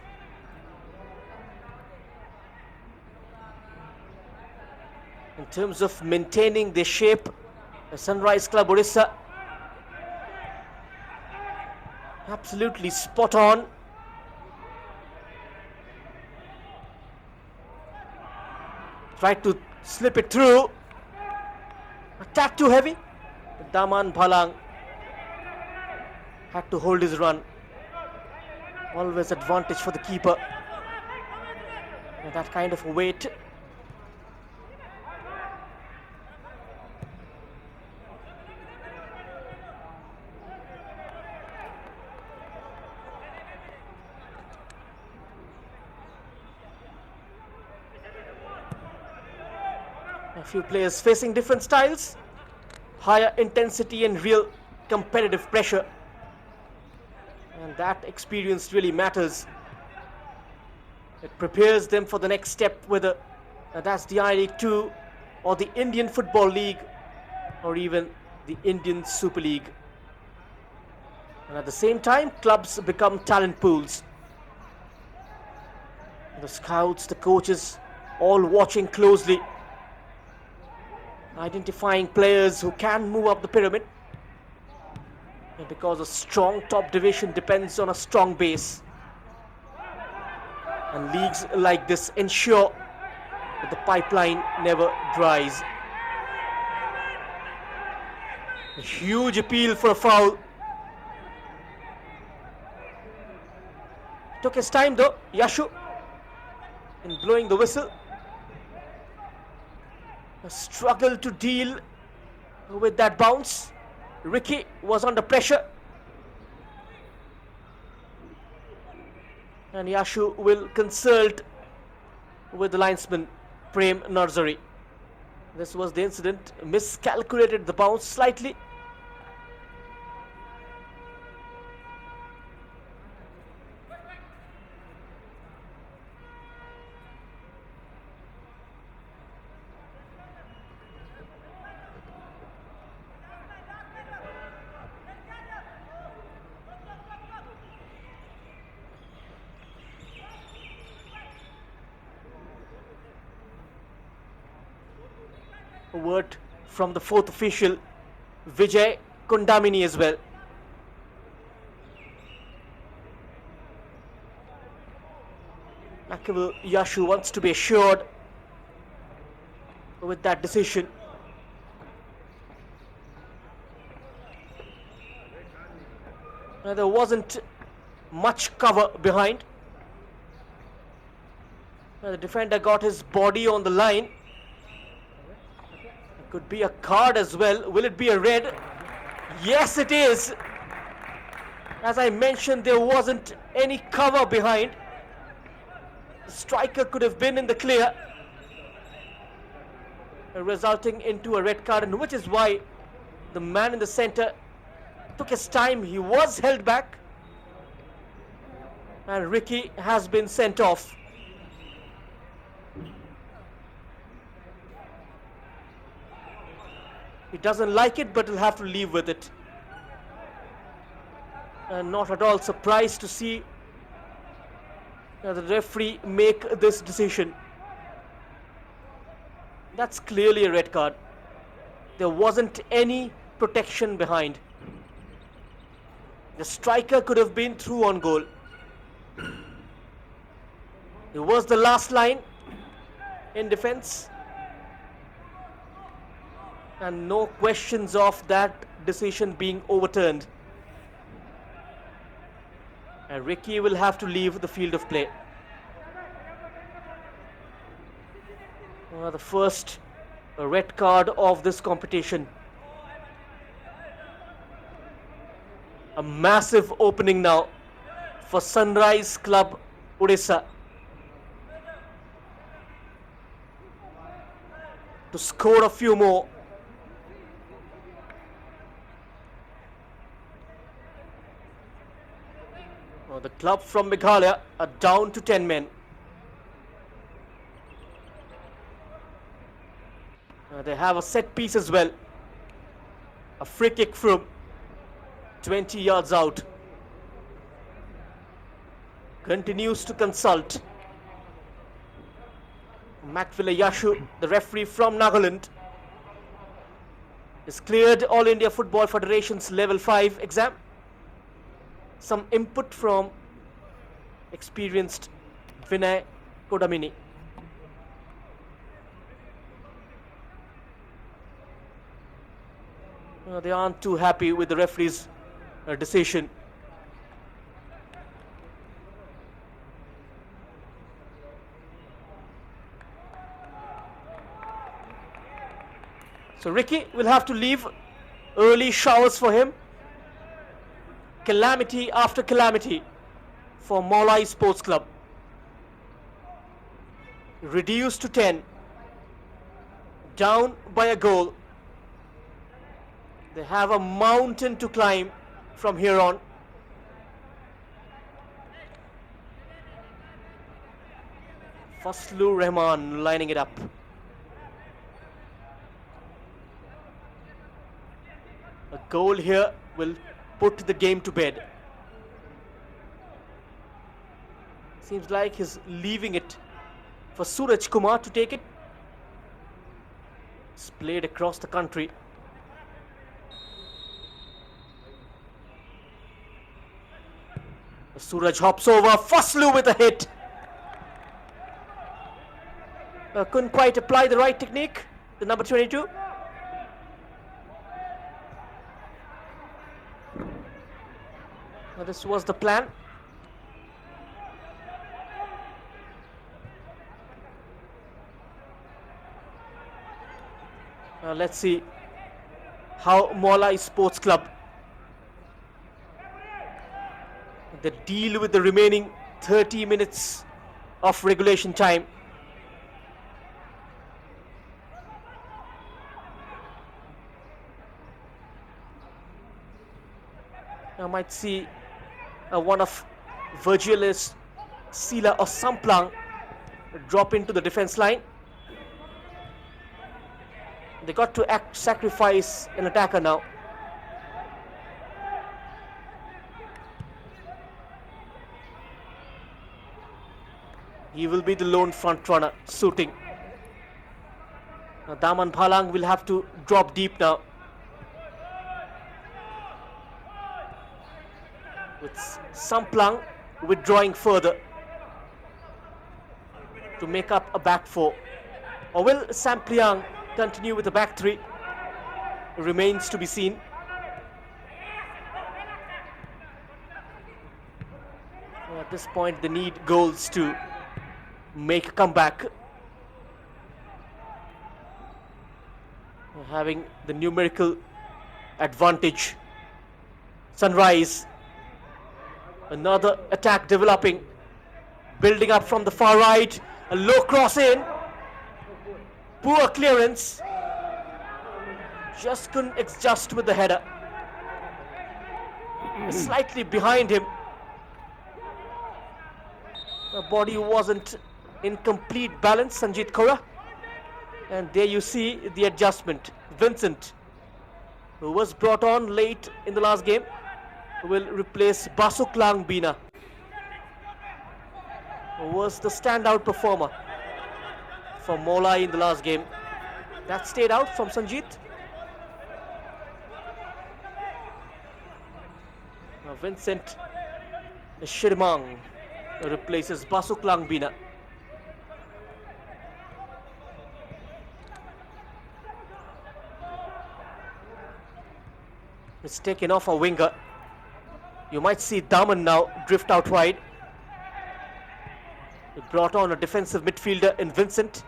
In terms of maintaining the shape, the Sunrise Club Orissa absolutely spot on. Tried to slip it through. A tad too heavy. Daman Bhalang had to hold his run. Always advantage for the keeper. And that kind of weight. A few players facing different styles. Higher intensity and real competitive pressure. And that experience really matters. It prepares them for the next step, whether that's the I-League 2 or the Indian Football League or even the Indian Super League. And at the same time, clubs become talent pools. The scouts, the coaches, all watching closely, identifying players who can move up the pyramid. And because a strong top division depends on a strong base, and leagues like this ensure that the pipeline never dries. A huge appeal for a foul. Took his time though, Yashu, in blowing the whistle. A struggle to deal with that bounce. Ricky was under pressure. And Yashu will consult with the linesman, Prem Narzari. This was the incident. Miscalculated the bounce slightly. A word from the fourth official, Vijay Kundamini, as well. Akil Yashu wants to be assured with that decision. Now, there wasn't much cover behind. Now, the defender got his body on the line. Could be a card as well. Will it be a red? Yes, it is. As I mentioned, there wasn't any cover behind. The striker could have been in the clear, resulting into a red card, and which is why the man in the center took his time. He was held back, and Ricky has been sent off. He doesn't like it, but he'll have to live with it. And not at all surprised to see the referee make this decision. That's clearly a red card. There wasn't any protection behind. The striker could have been through on goal. It was the last line in defense. And no questions of that decision being overturned. And Ricky will have to leave the field of play. The first red card of this competition. A massive opening now for Sunrise Club Odisha to score a few more. The club from Meghalaya are down to 10 men. They have a set piece as well. A free kick from 20 yards out. Continues to consult. Macvilla Yashu, the referee from Nagaland, is cleared All India Football Federation's Level 5 exam. Some input from experienced Vinay Kodamini. They aren't too happy with the referee's decision. So Ricky will have to leave. Early showers for him. Calamity after calamity for Mawlai Sports Club. Reduced to 10. Down by a goal. They have a mountain to climb from here on. Faslu Rahman lining it up. A goal here will put the game to bed. Seems like he's leaving it for Suraj Kumar to take it. It's played across the country. Suraj hops over, Faslu with a hit. Couldn't quite apply the right technique, the number 22. This was the plan. Let's see how Mawlai Sports Club they deal with the remaining 30 minutes of regulation time. I might see one of Virgilis, Sila or Samplang drop into the defense line. They got to sacrifice an attacker now. He will be the lone front runner, suiting. Now Daman Bhalang will have to drop deep now. With Samplang withdrawing further to make up a back four. Or will Sampliang continue with the back three? Remains to be seen. At this point, they need goals to make a comeback. Having the numerical advantage. Sunrise. Another attack developing. Building up from the far right. A low cross in. Poor clearance. Just couldn't adjust with the header. Slightly behind him. The body wasn't in complete balance, Sanjit Kaura. And there you see the adjustment. Vincent, who was brought on late in the last game, will replace Basuklang Bina, who was the standout performer for Mawlai in the last game. That stayed out from Sanjit. Now Vincent Shirmang replaces Basuklang Bina. It's taken off a winger. You might see Daman now drift out wide. He brought on a defensive midfielder in Vincent.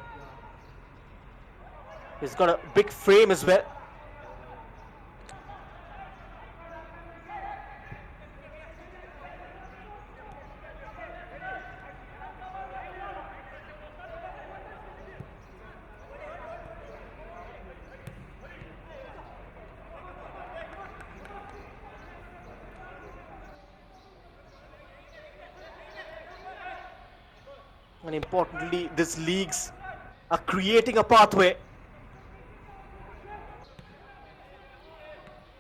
He's got a big frame as well. And importantly, these leagues are creating a pathway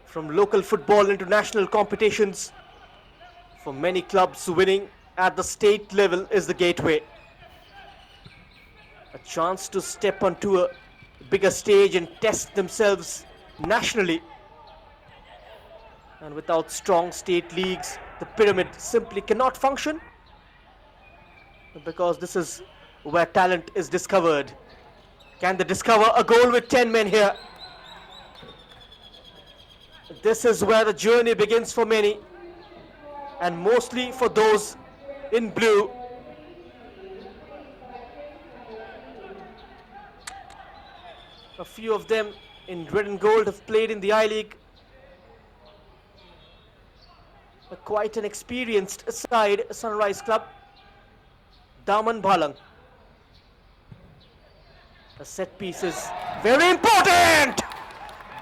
from local football into national competitions. For many clubs, winning at the state level is the gateway. A chance to step onto a bigger stage and test themselves nationally. And without strong state leagues, the pyramid simply cannot function. Because this is where talent is discovered. Can they discover a goal with 10 men here? This is where the journey begins for many, and mostly for those in blue. A few of them in red and gold have played in the I-League. Quite an experienced side, Sunrise Club. Daman Bhalang. The set piece is very important!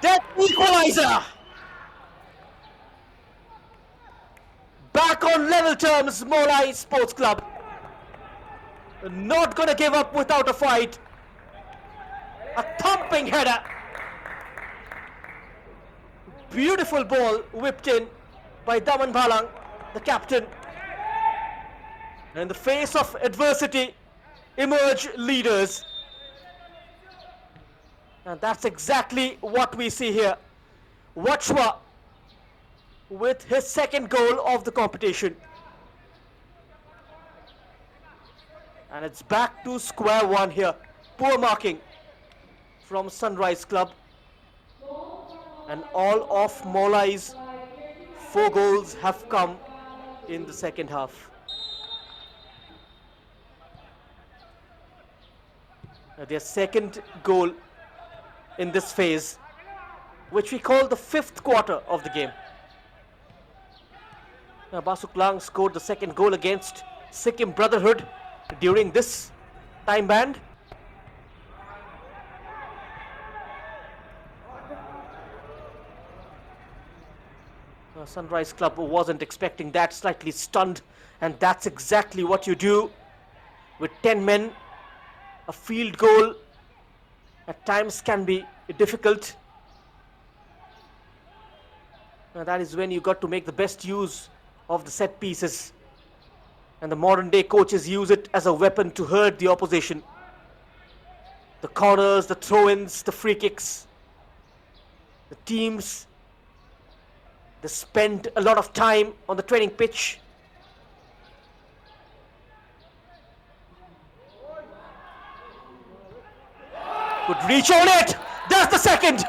That equalizer! Back on level terms, Mawlai Sports Club. Not gonna give up without a fight. A thumping header. Beautiful ball whipped in by Daman Bhalang, the captain. In the face of adversity, emerge leaders. And that's exactly what we see here. Wachwa with his second goal of the competition. And it's back to square one here. Poor marking from Sunrise Club. And all of Mawlai's 4 goals have come in the second half. Their second goal in this phase, which we call the 5th quarter of the game. Now Basuklang scored the second goal against Sikkim Brotherhood during this time band. Sunrise Club wasn't expecting that, slightly stunned, and that's exactly what you do with 10 men. A field goal at times can be difficult. Now that is when you got to make the best use of the set pieces. And the modern day coaches use it as a weapon to hurt the opposition. The corners, the throw-ins, the free kicks. The teams, they spend a lot of time on the training pitch. Could reach on it. That's the second.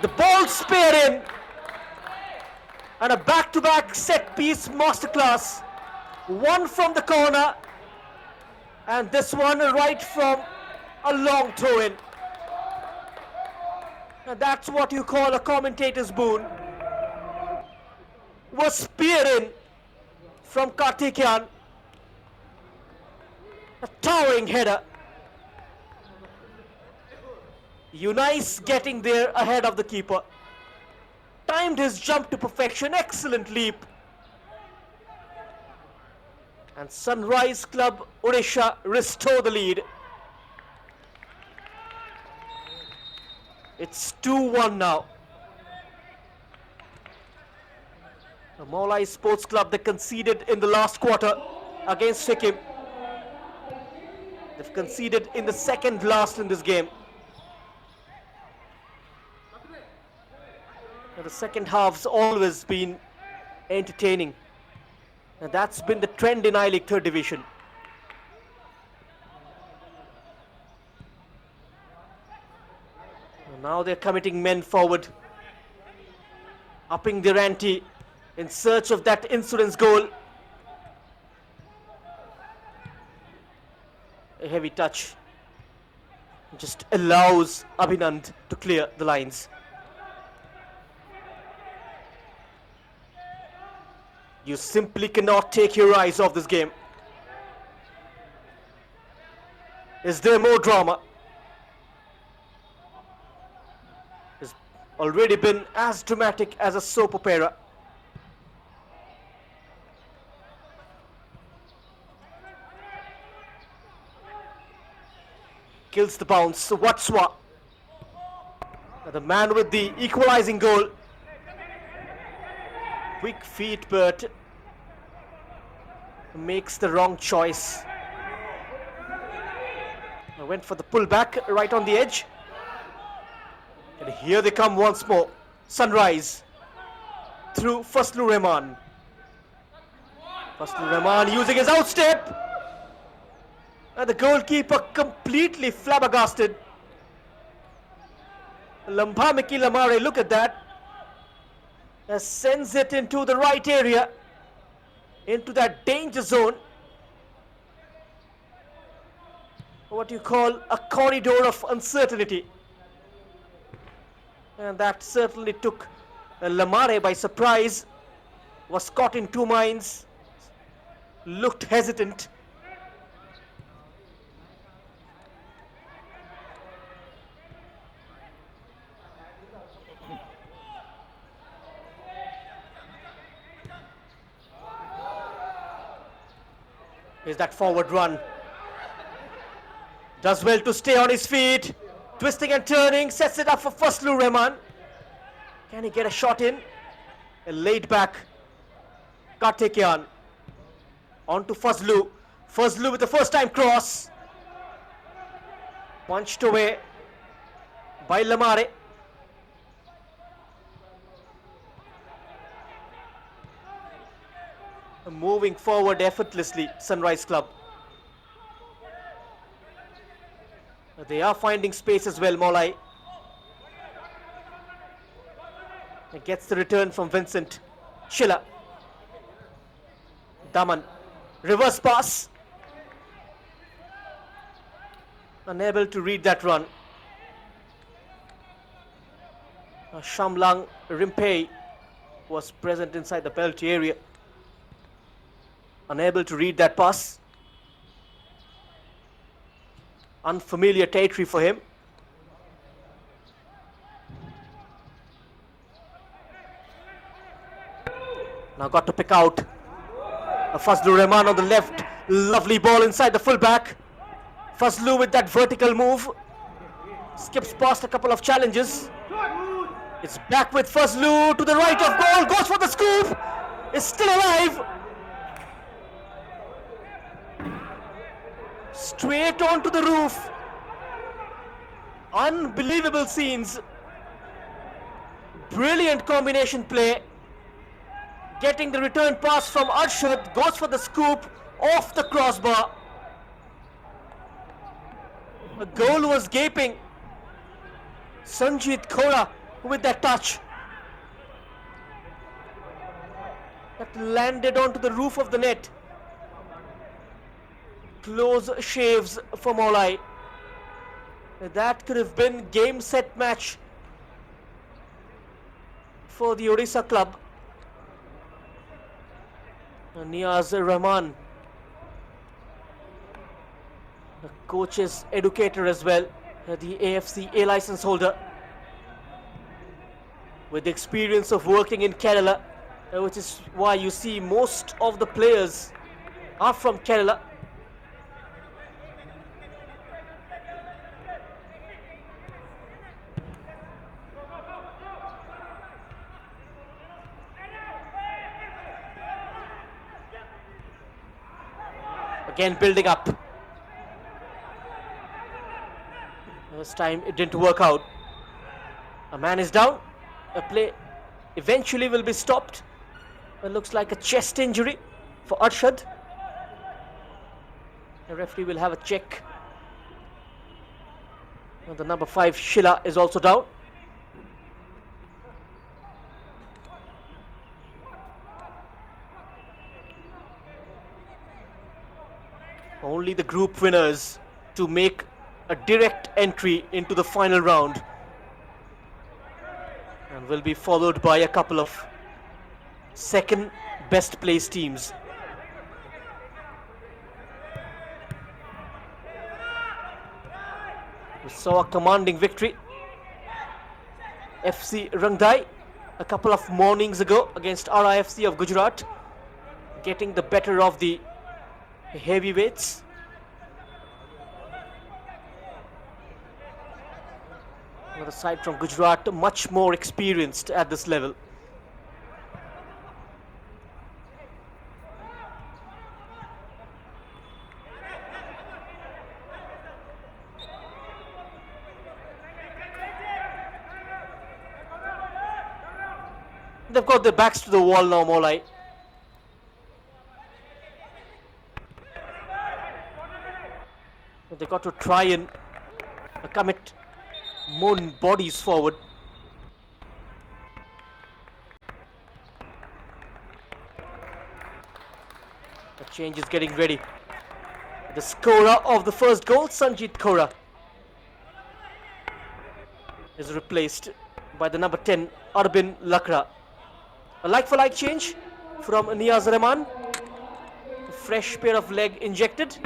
The ball speared in. And a back-to-back set-piece masterclass. One from the corner. And this one right from a long throw-in. And that's what you call a commentator's boon. Was speared in from Karthikeyan. A towering header. Unais getting there ahead of the keeper. Timed his jump to perfection. Excellent leap. And Sunrise Club Odisha restore the lead. It's 2-1 now. The Mawlai Sports Club, they conceded in the last quarter against Sikkim. They've conceded in the second last in this game. Now, the second half's always been entertaining. And that's been the trend in I-League 3rd Division. And now they're committing men forward, upping their ante in search of that insurance goal. A heavy touch just allows Abhinand to clear the lines. You simply cannot take your eyes off this game. Is there more drama? It's already been as dramatic as a soap opera. Kills the bounce. Watswa, the man with the equalizing goal. Quick feet, but makes the wrong choice. I went for the pullback right on the edge. And here they come once more. Sunrise through Faslu Rahman. Faslu Rahman using his outstep. And the goalkeeper completely flabbergasted. Lambhamiki Lamare, look at that. Sends it into the right area, into that danger zone. What you call a corridor of uncertainty. And that certainly took Lamare by surprise. Was caught in two minds. Looked hesitant. Here's that forward run. Does well to stay on his feet. Twisting and turning, sets it up for Faslu Rahman. Can he get a shot in? A laid back Karthikeyan. On to Fazlu. Fazlu with the first time cross. Punched away by Lamare. Moving forward effortlessly, Sunrise Club. They are finding space as well, Mawlai. Gets the return from Vincent. Sheila. Daman. Reverse pass. Unable to read that run. Shamlang Rimpei was present inside the penalty area. Unable to read that pass. Unfamiliar territory for him. Now got to pick out Fazlur Rahman on the left. Lovely ball inside the fullback. Fazlu with that vertical move. Skips past a couple of challenges. It's back with Fazlu to the right of goal. Goes for the scoop. Is still alive. Straight onto the roof. Unbelievable scenes. Brilliant combination play. Getting the return pass from Arshad. Goes for the scoop off the crossbar. The goal was gaping. Sanjit Khora with that touch. That landed onto the roof of the net. Close shaves for Mawlai. That could have been game, set, match for the Odisha club. Niaz Rahman, the coach's educator as well, the AFC A license holder, with the experience of working in Kerala, which is why you see most of the players are from Kerala. Again building up. This time it didn't work out. A man is down. A play eventually will be stopped. It looks like a chest injury for Arshad. The referee will have a check. And the number 5 Sheila is also down. Only the group winners to make a direct entry into the final round, and will be followed by a couple of second best placed teams. We saw a commanding victory. FC Rangdai a couple of mornings ago against RIFC of Gujarat, getting the better of the heavyweights. Another side from Gujarat, much more experienced at this level. They've got their backs to the wall now, Mawlai. They've got to try and commit more bodies forward. The change is getting ready. The scorer of the first goal, Sanjit Khora, is replaced by the number 10, Arbin Lakra. A like-for-like change from Niaz Rahman. A fresh pair of leg injected.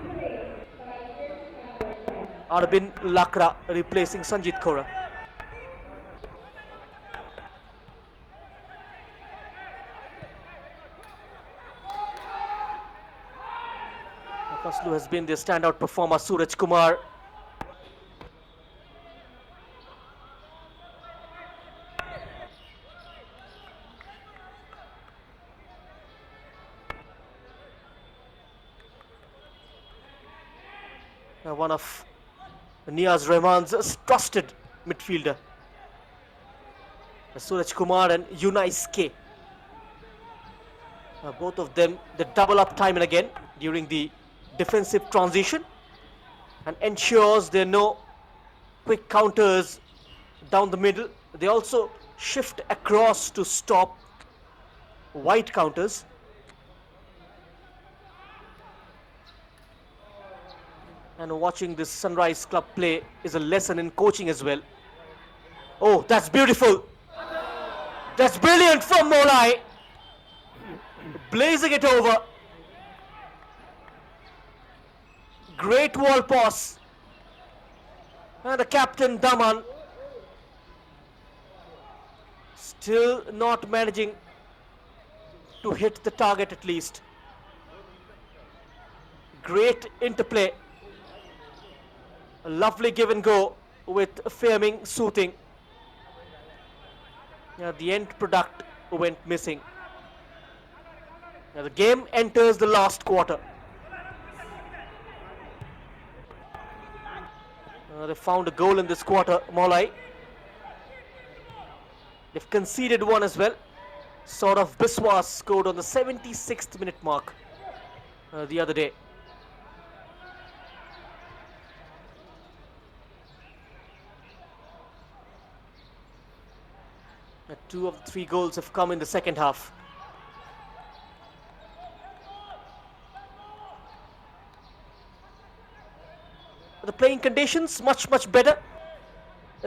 Arbin Lakra replacing Sanjit Khora. Kaslu has been their standout performer, Suraj Kumar. one of Niaz Rahman's trusted midfielder. Suraj Kumar and Yunais K. Both of them, they double up time and again during the defensive transition and ensures there are no quick counters down the middle. They also shift across to stop wide counters. And watching this Sunrise Club play is a lesson in coaching as well. Oh, that's beautiful. That's brilliant from Mawlai. Blazing it over. Great wall pass. And the captain Daman still not managing to hit the target at least. Great interplay. A lovely give and go with Fehming Soothing. The end product went missing. Now the game enters the last quarter. They found a goal in this quarter, Mawlai. They've conceded one as well. Sort of Biswas scored on the 76th minute mark the other day. Two of the three goals have come in the second half. The playing conditions much better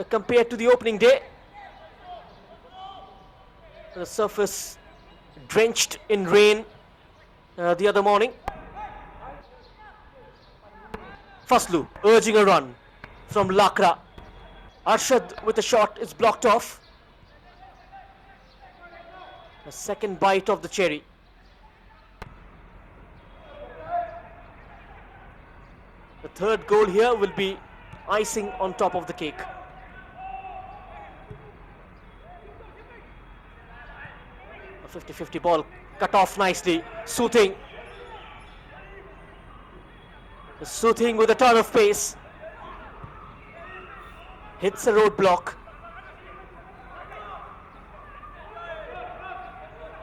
compared to the opening day. The surface drenched in rain the other morning. Faslu urging a run from Lakra. Arshad with a shot is blocked off. A second bite of the cherry. The third goal here will be icing on top of the cake. A 50-50 ball cut off nicely. Soothing. Soothing with a ton of pace. Hits a roadblock.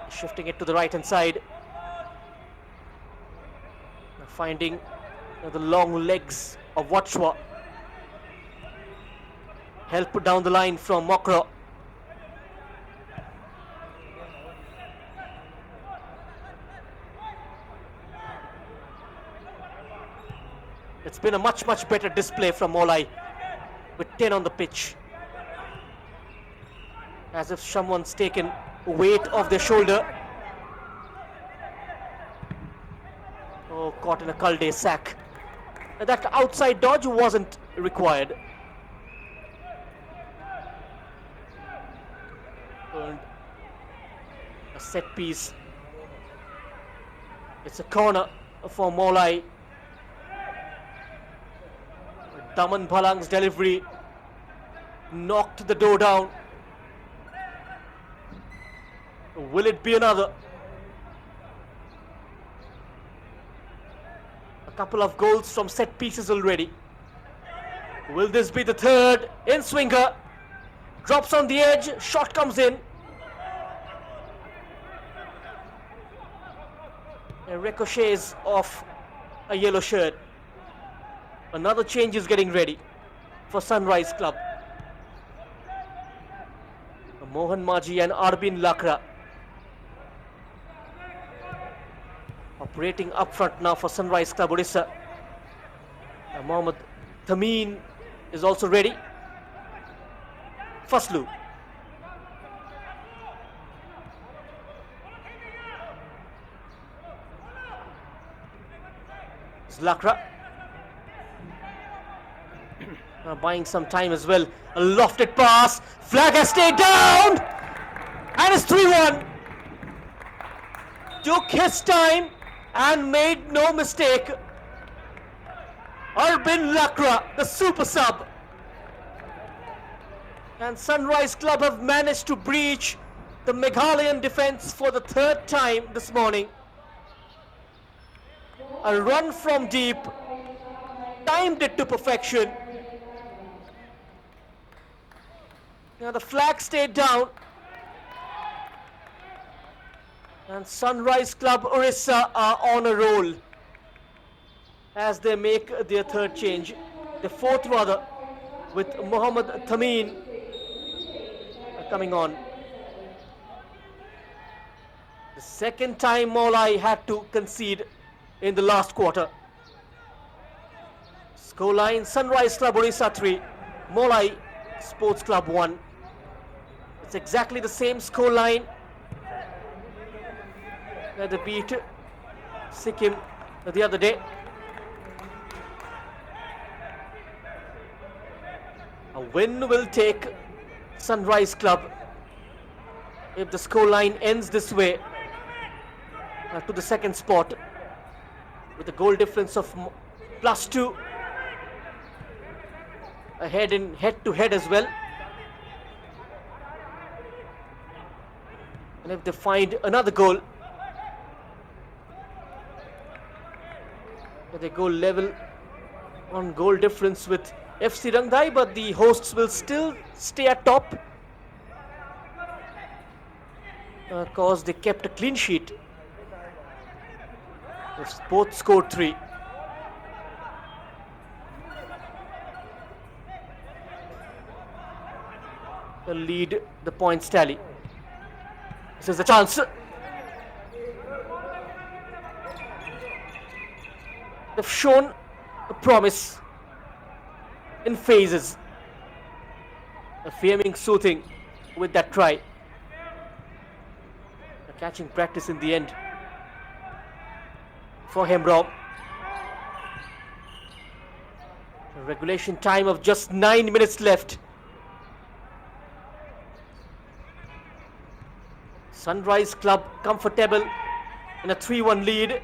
Shifting it to the right hand side. Finding the long legs of Watchwa. Help down the line from Mokro. It's been a much better display from Mawlai with 10 on the pitch. As if someone's taken weight off their shoulder. Oh, caught in a Kalde sack. That outside dodge wasn't required. And a set piece. It's a corner for Mawlai. Daman Bhalang's delivery knocked the door down. Will it be another? A couple of goals from set pieces already. Will this be the third? In swinger. Drops on the edge. Shot comes in. And ricochets off a yellow shirt. Another change is getting ready for Sunrise Club. Mohan Maji and Arbin Lakra operating up front now for Sunrise Club Odisha. Mohammad Thameen is also ready. Faslu. Lakra. Buying some time as well. A lofted pass. Flag has stayed down. And it's 3-1. Took his time and made no mistake. Arbin Lakra, the super sub. And Sunrise Club have managed to breach the Meghalayan defense for the third time this morning. A run from deep timed it to perfection. Now the flag stayed down. And Sunrise Club Orissa are on a roll as they make their third change. The fourth rather, with Mohammad Thameen coming on. The second time Mawlai had to concede in the last quarter. Scoreline Sunrise Club Orissa 3, Mawlai Sports Club 1. It's exactly the same scoreline that they beat Sikkim the other day. A win will take Sunrise Club, if the scoreline ends this way, to the second spot with a goal difference of +2, ahead in head-to-head as well. And if they find another goal, they go level on goal difference with FC Rangdai, but the hosts will still stay at top because they kept a clean sheet. Both scored 3. They'll lead the points tally. This is the chance. They've shown a promise in phases. Framing soothing with that try. Catching practice in the end for Hembrom. A regulation time of just 9 minutes left. Sunrise Club comfortable in a 3-1 lead.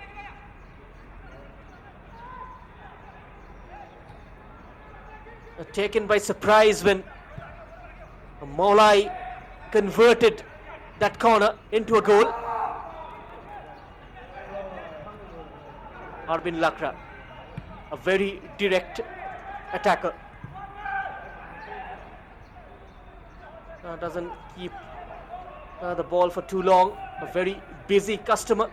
Taken by surprise when Mawlai converted that corner into a goal. Arbin Lakra, a very direct attacker. Doesn't keep the ball for too long. A very busy customer.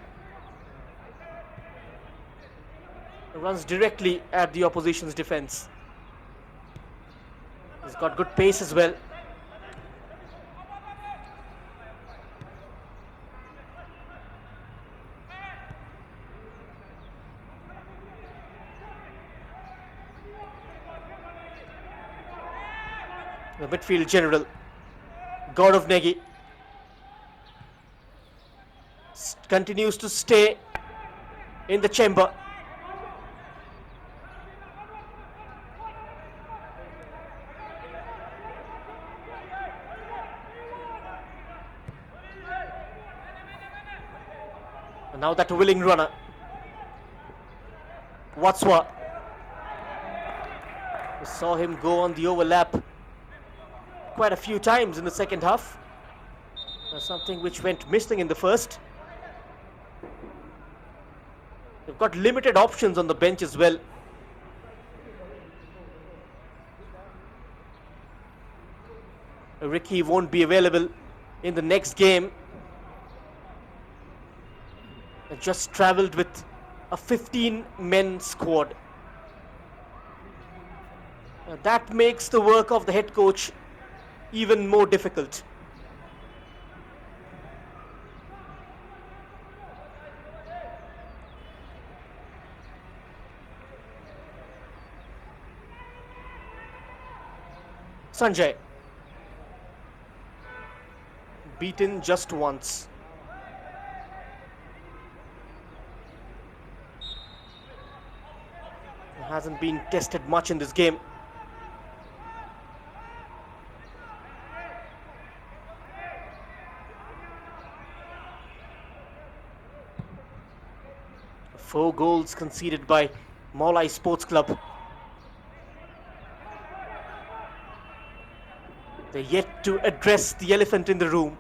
Runs directly at the opposition's defense. He's got good pace as well. The midfield general, God of Negi, continues to stay in the chamber. And now that willing runner, Watswa. We saw him go on the overlap quite a few times in the second half. Something which went missing in the first. They've got limited options on the bench as well. Ricky won't be available in the next game. Just travelled with a 15-men squad. That makes the work of the head coach even more difficult. Sanjay, beaten just once. Hasn't been tested much in this game. Four goals conceded by Mawlai Sports Club. They're yet to address the elephant in the room.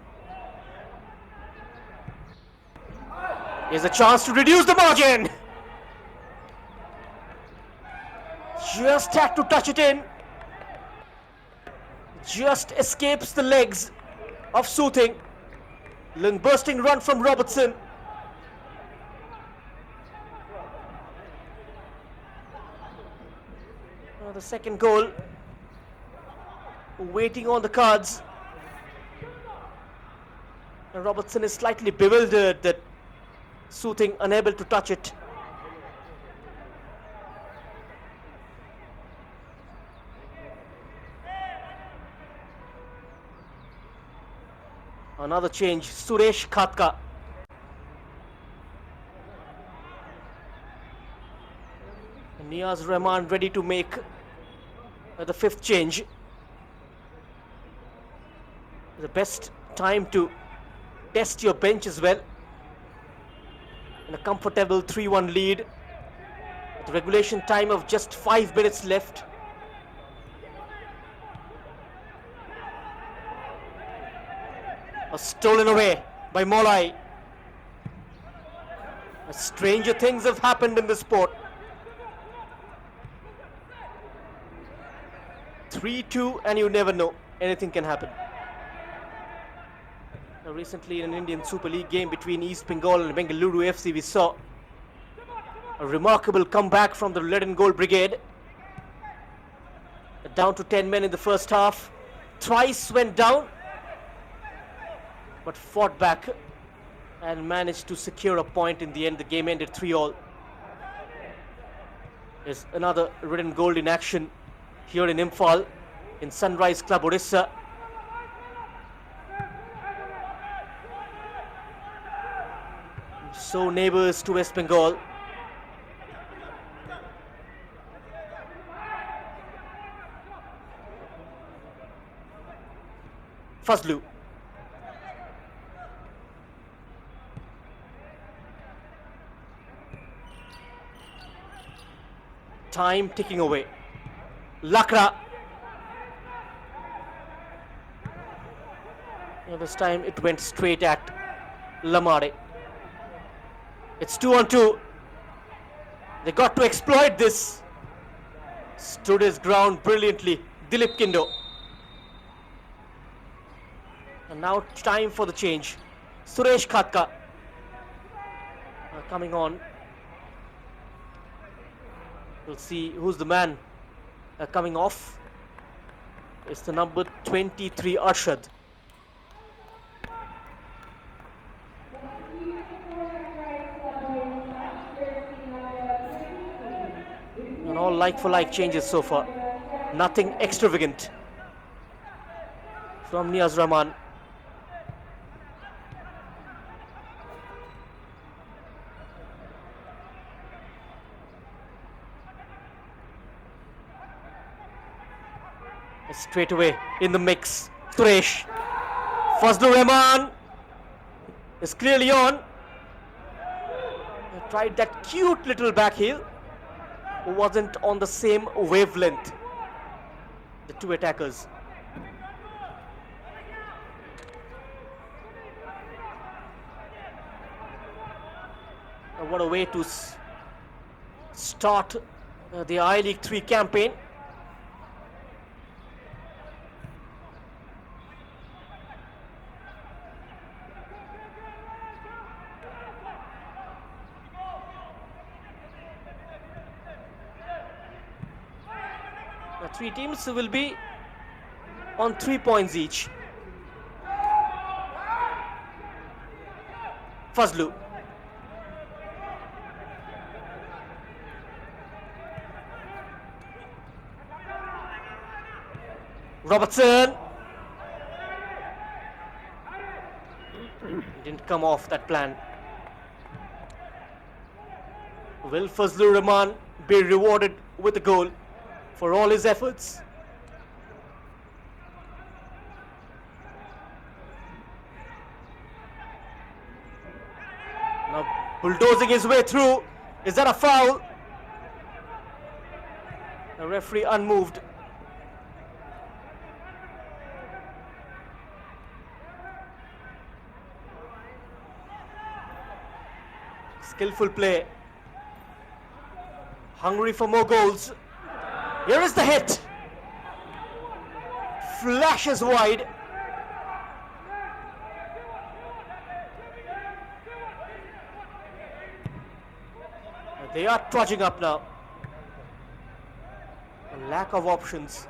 Here's a chance to reduce the margin. Just had to touch it in. Just escapes the legs of Soothing. Long bursting run from Robertson. The second goal waiting on the cards. And Robertson is slightly bewildered that Soothing unable to touch it. Another change, Suresh Khatka. Niaz Rahman ready to make the fifth change. The best time to test your bench as well. In a comfortable 3-1 lead. With regulation time of just 5 minutes left. Stolen away by Mawlai. Stranger things have happened in this sport. 3-2 and you never know. Anything can happen. Now, recently in an Indian Super League game between East Bengal and Bengaluru FC, we saw a remarkable comeback from the Red and Gold Brigade. Down to 10 men in the first half. Thrice went down, but fought back and managed to secure a point in the end. The game ended 3-all. There's another Red and Gold in action here in Imphal, in Sunrise Club Orissa. So neighbours to West Bengal. Fazlu. Time ticking away. Lakra. This time it went straight at Lamare. It's 2-on-2. They got to exploit this. Stood his ground brilliantly. Dilip Kindo. And now time for the change. Suresh Khatka coming on. We'll see who's the man coming off. It's the number 23, Arshad. And all like-for-like changes so far. Nothing extravagant from Niaz Rahman. Straight away in the mix, Suresh. Fazlur Rahman is clearly on. Tried that cute little back heel. Wasn't on the same wavelength. The two attackers. What a way to start the I-League 3 campaign. Three teams will be on 3 points each. Fazlu. Robertson. Didn't come off that plan. Will Fazlur Rahman be rewarded with a goal for all his efforts? Now bulldozing his way through. Is that a foul? The referee unmoved. Skillful play. Hungry for more goals. Here is the hit. Flashes wide. They are trudging up now. A lack of options.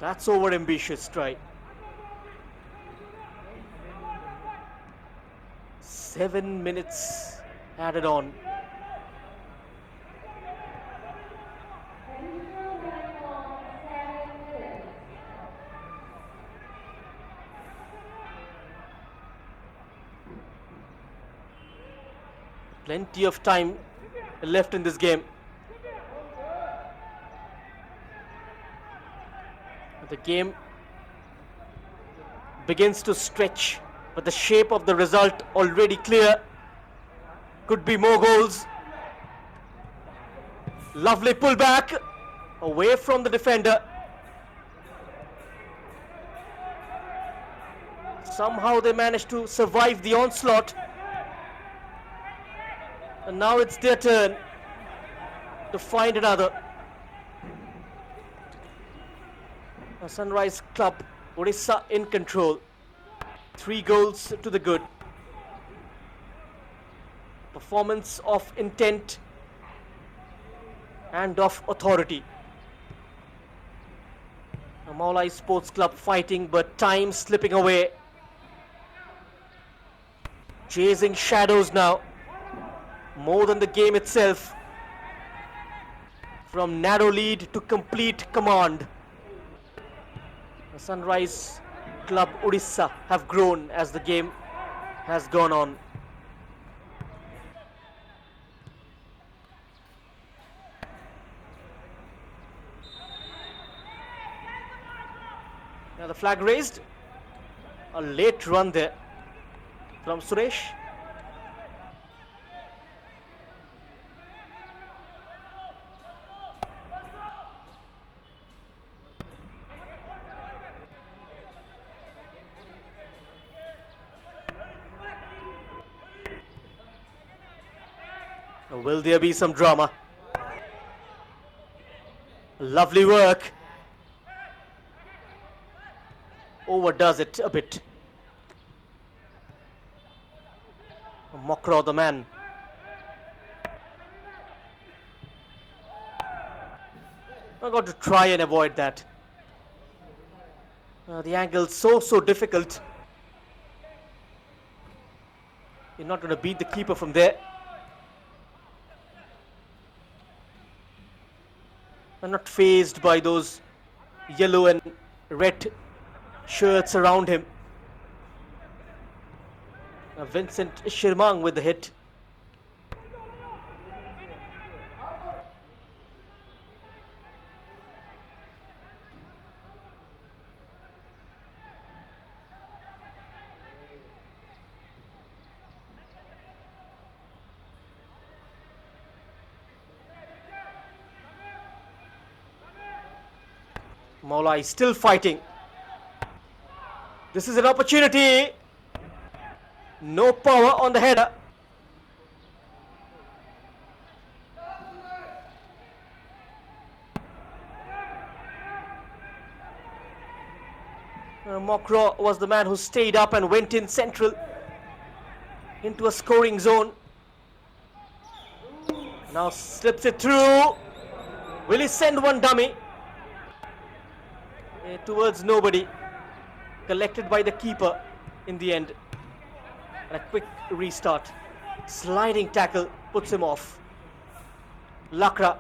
That's over ambitious try. 7 minutes added on. Plenty of time left in this game. The game begins to stretch, but the shape of the result already clear. Could be more goals. Lovely pullback away from the defender. Somehow they managed to survive the onslaught. And now it's their turn to find another. A Sunrise Club, Orissa in control. 3 goals to the good. Performance of intent and of authority. A Mawlai Sports Club fighting, but time slipping away. Chasing shadows now, more than the game itself. From narrow lead to complete command. The Sunrise Club Orissa have grown as the game has gone on. Now the flag raised. A late run there from Suresh. Will there be some drama? Lovely work. Overdoes it a bit. Mokro, the man. I got to try and avoid that. The angle's so difficult. You're not going to beat the keeper from there. I'm not fazed by those yellow and red shirts around him. Vincent Shirmang with the hit. Mawlai still fighting. This is an opportunity. No power on the header. Mokro was the man who stayed up and went in central into a scoring zone. Now slips it through. Will he send one dummy? Towards nobody. Collected by the keeper in the end. And a quick restart. Sliding tackle puts him off. Lakra.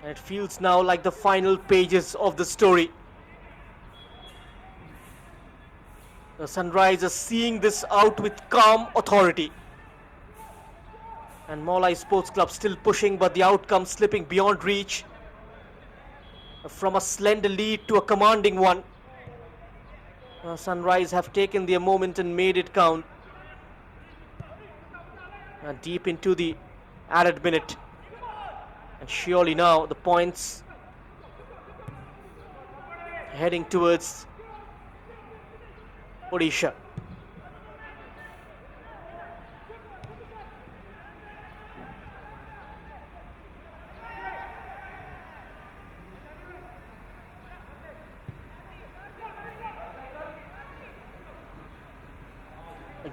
And it feels now like the final pages of the story. The Sunrise is seeing this out with calm authority. And Mawlai Sports Club still pushing, but the outcome slipping beyond reach. from a slender lead to a commanding one. Sunrise have taken their moment and made it count. Deep into the added minute. And surely now the points heading towards Odisha.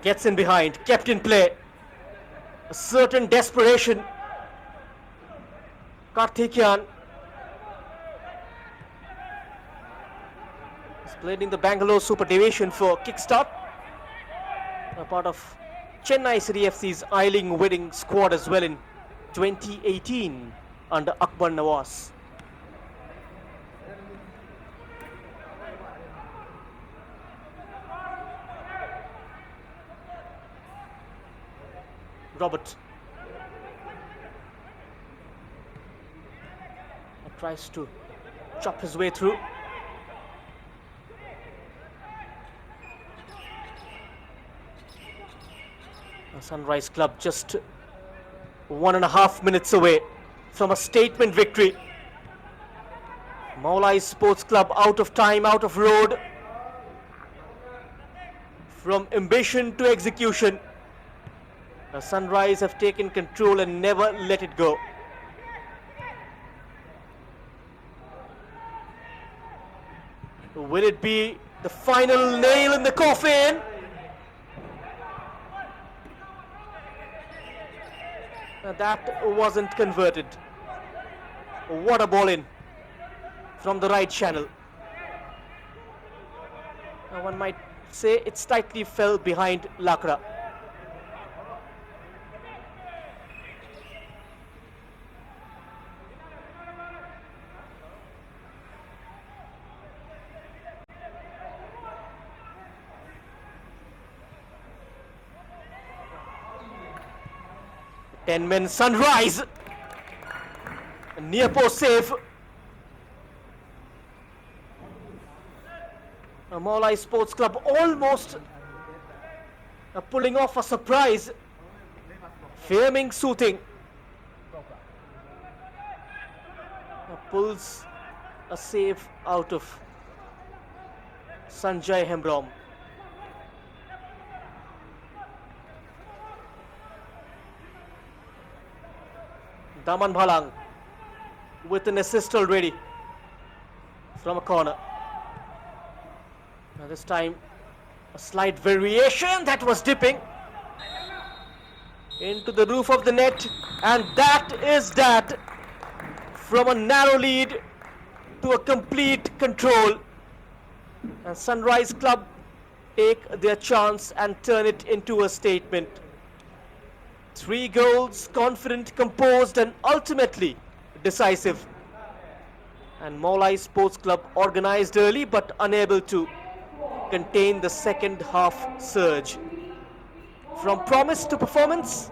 Gets in behind, kept in play. A certain desperation. Karthikeyan is played in the Bangalore Super Division for Kickstart. A part of Chennai City FC's Eiling winning squad as well in 2018 under Akbar Nawaz. Robert tries to chop his way through. Sunrise Club just 1.5 minutes away from a statement victory. Mawlai Sports Club out of time, out of road. From ambition to execution. The Sunrise have taken control and never let it go. Will it be the final nail in the coffin? That wasn't converted. What a ball in from the right channel. One might say it slightly fell behind Lakra. Ten-men Sunrise. A near post save. Mawlai Sports Club almost pulling off a surprise. Framing Soothing pulls a save out of Sanjay Hembrom. Daman Bhalang with an assist already from a corner. Now this time a slight variation that was dipping into the roof of the net, and that is that. From a narrow lead to a complete control, and Sunrise Club take their chance and turn it into a statement. 3 goals, confident, composed, and ultimately decisive. And Mawlai Sports Club organized early but unable to contain the second half surge. From promise to performance,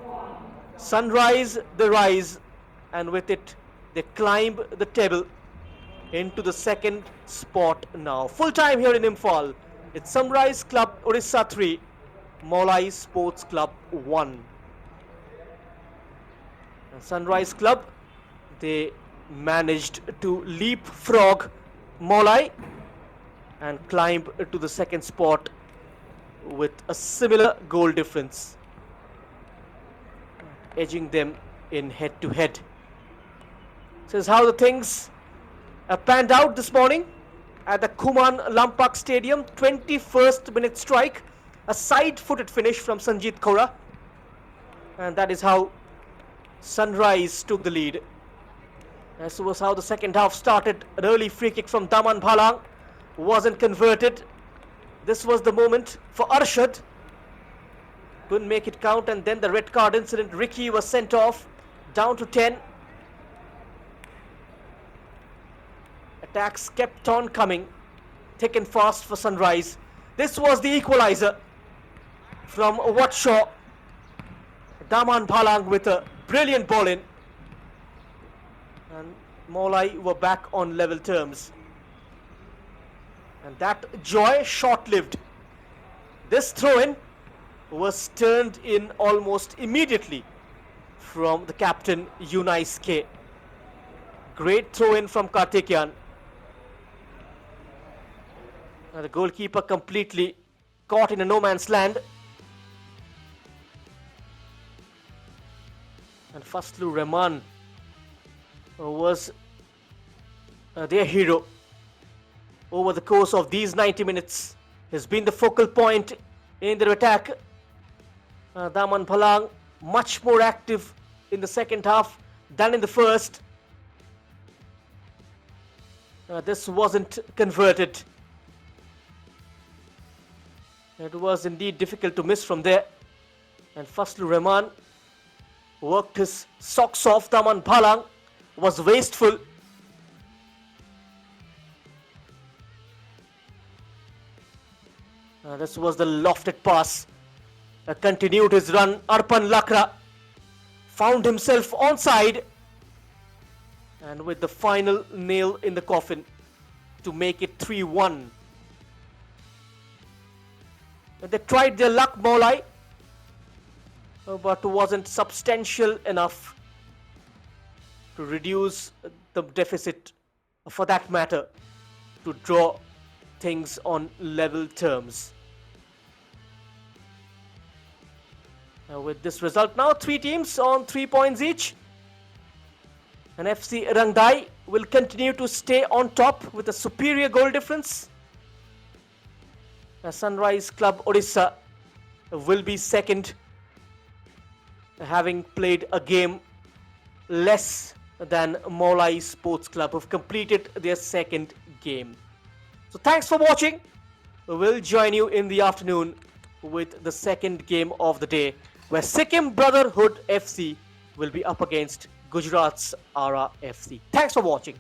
Sunrise they rise, and with it they climb the table into the second spot now. Full time here in Imphal. It's Sunrise Club Orissa 3, Mawlai Sports Club 1. Sunrise Club, they managed to leapfrog Mawlai and climb to the second spot with a similar goal difference, edging them in head-to-head. This is how the things panned out this morning at the Kuman Lampak Stadium. 21st minute strike, a side-footed finish from Sanjeet Kaura, and that is how Sunrise took the lead. This was how the second half started. An early free kick from Daman Bhalang wasn't converted. This was the moment for Arshad. Couldn't make it count, and then the red card incident. Ricky was sent off, down to 10. Attacks kept on coming, thick and fast for Sunrise. This was the equalizer from Watshaw. Daman Bhalang with a brilliant ball in. And Mawlai were back on level terms. And that joy short-lived. This throw-in was turned in almost immediately from the captain Yunais K. Great throw-in from Karthikeyan. The goalkeeper completely caught in a no-man's land. And Fazlur Rahman was their hero over the course of these 90 minutes. He's been the focal point in their attack. Daman Bhalang much more active in the second half than in the first. This wasn't converted. It was indeed difficult to miss from there. And Fazlur Rahman worked his socks off. Daman Bhalang was wasteful. This was the lofted pass. Continued his run. Arpan Lakra found himself onside. And with the final nail in the coffin to make it 3-1. They tried their luck, Mawlai, but wasn't substantial enough to reduce the deficit, for that matter, to draw things on level terms. With this result now, 3 teams on 3 points each. And FC Rangdai will continue to stay on top with a superior goal difference. Sunrise Club Odisha will be second, having played a game less than Mawlai Sports Club, who've completed their second game. So thanks for watching. We'll join you in the afternoon with the second game of the day, where Sikkim Brotherhood FC will be up against Gujarat's Ara FC. Thanks for watching.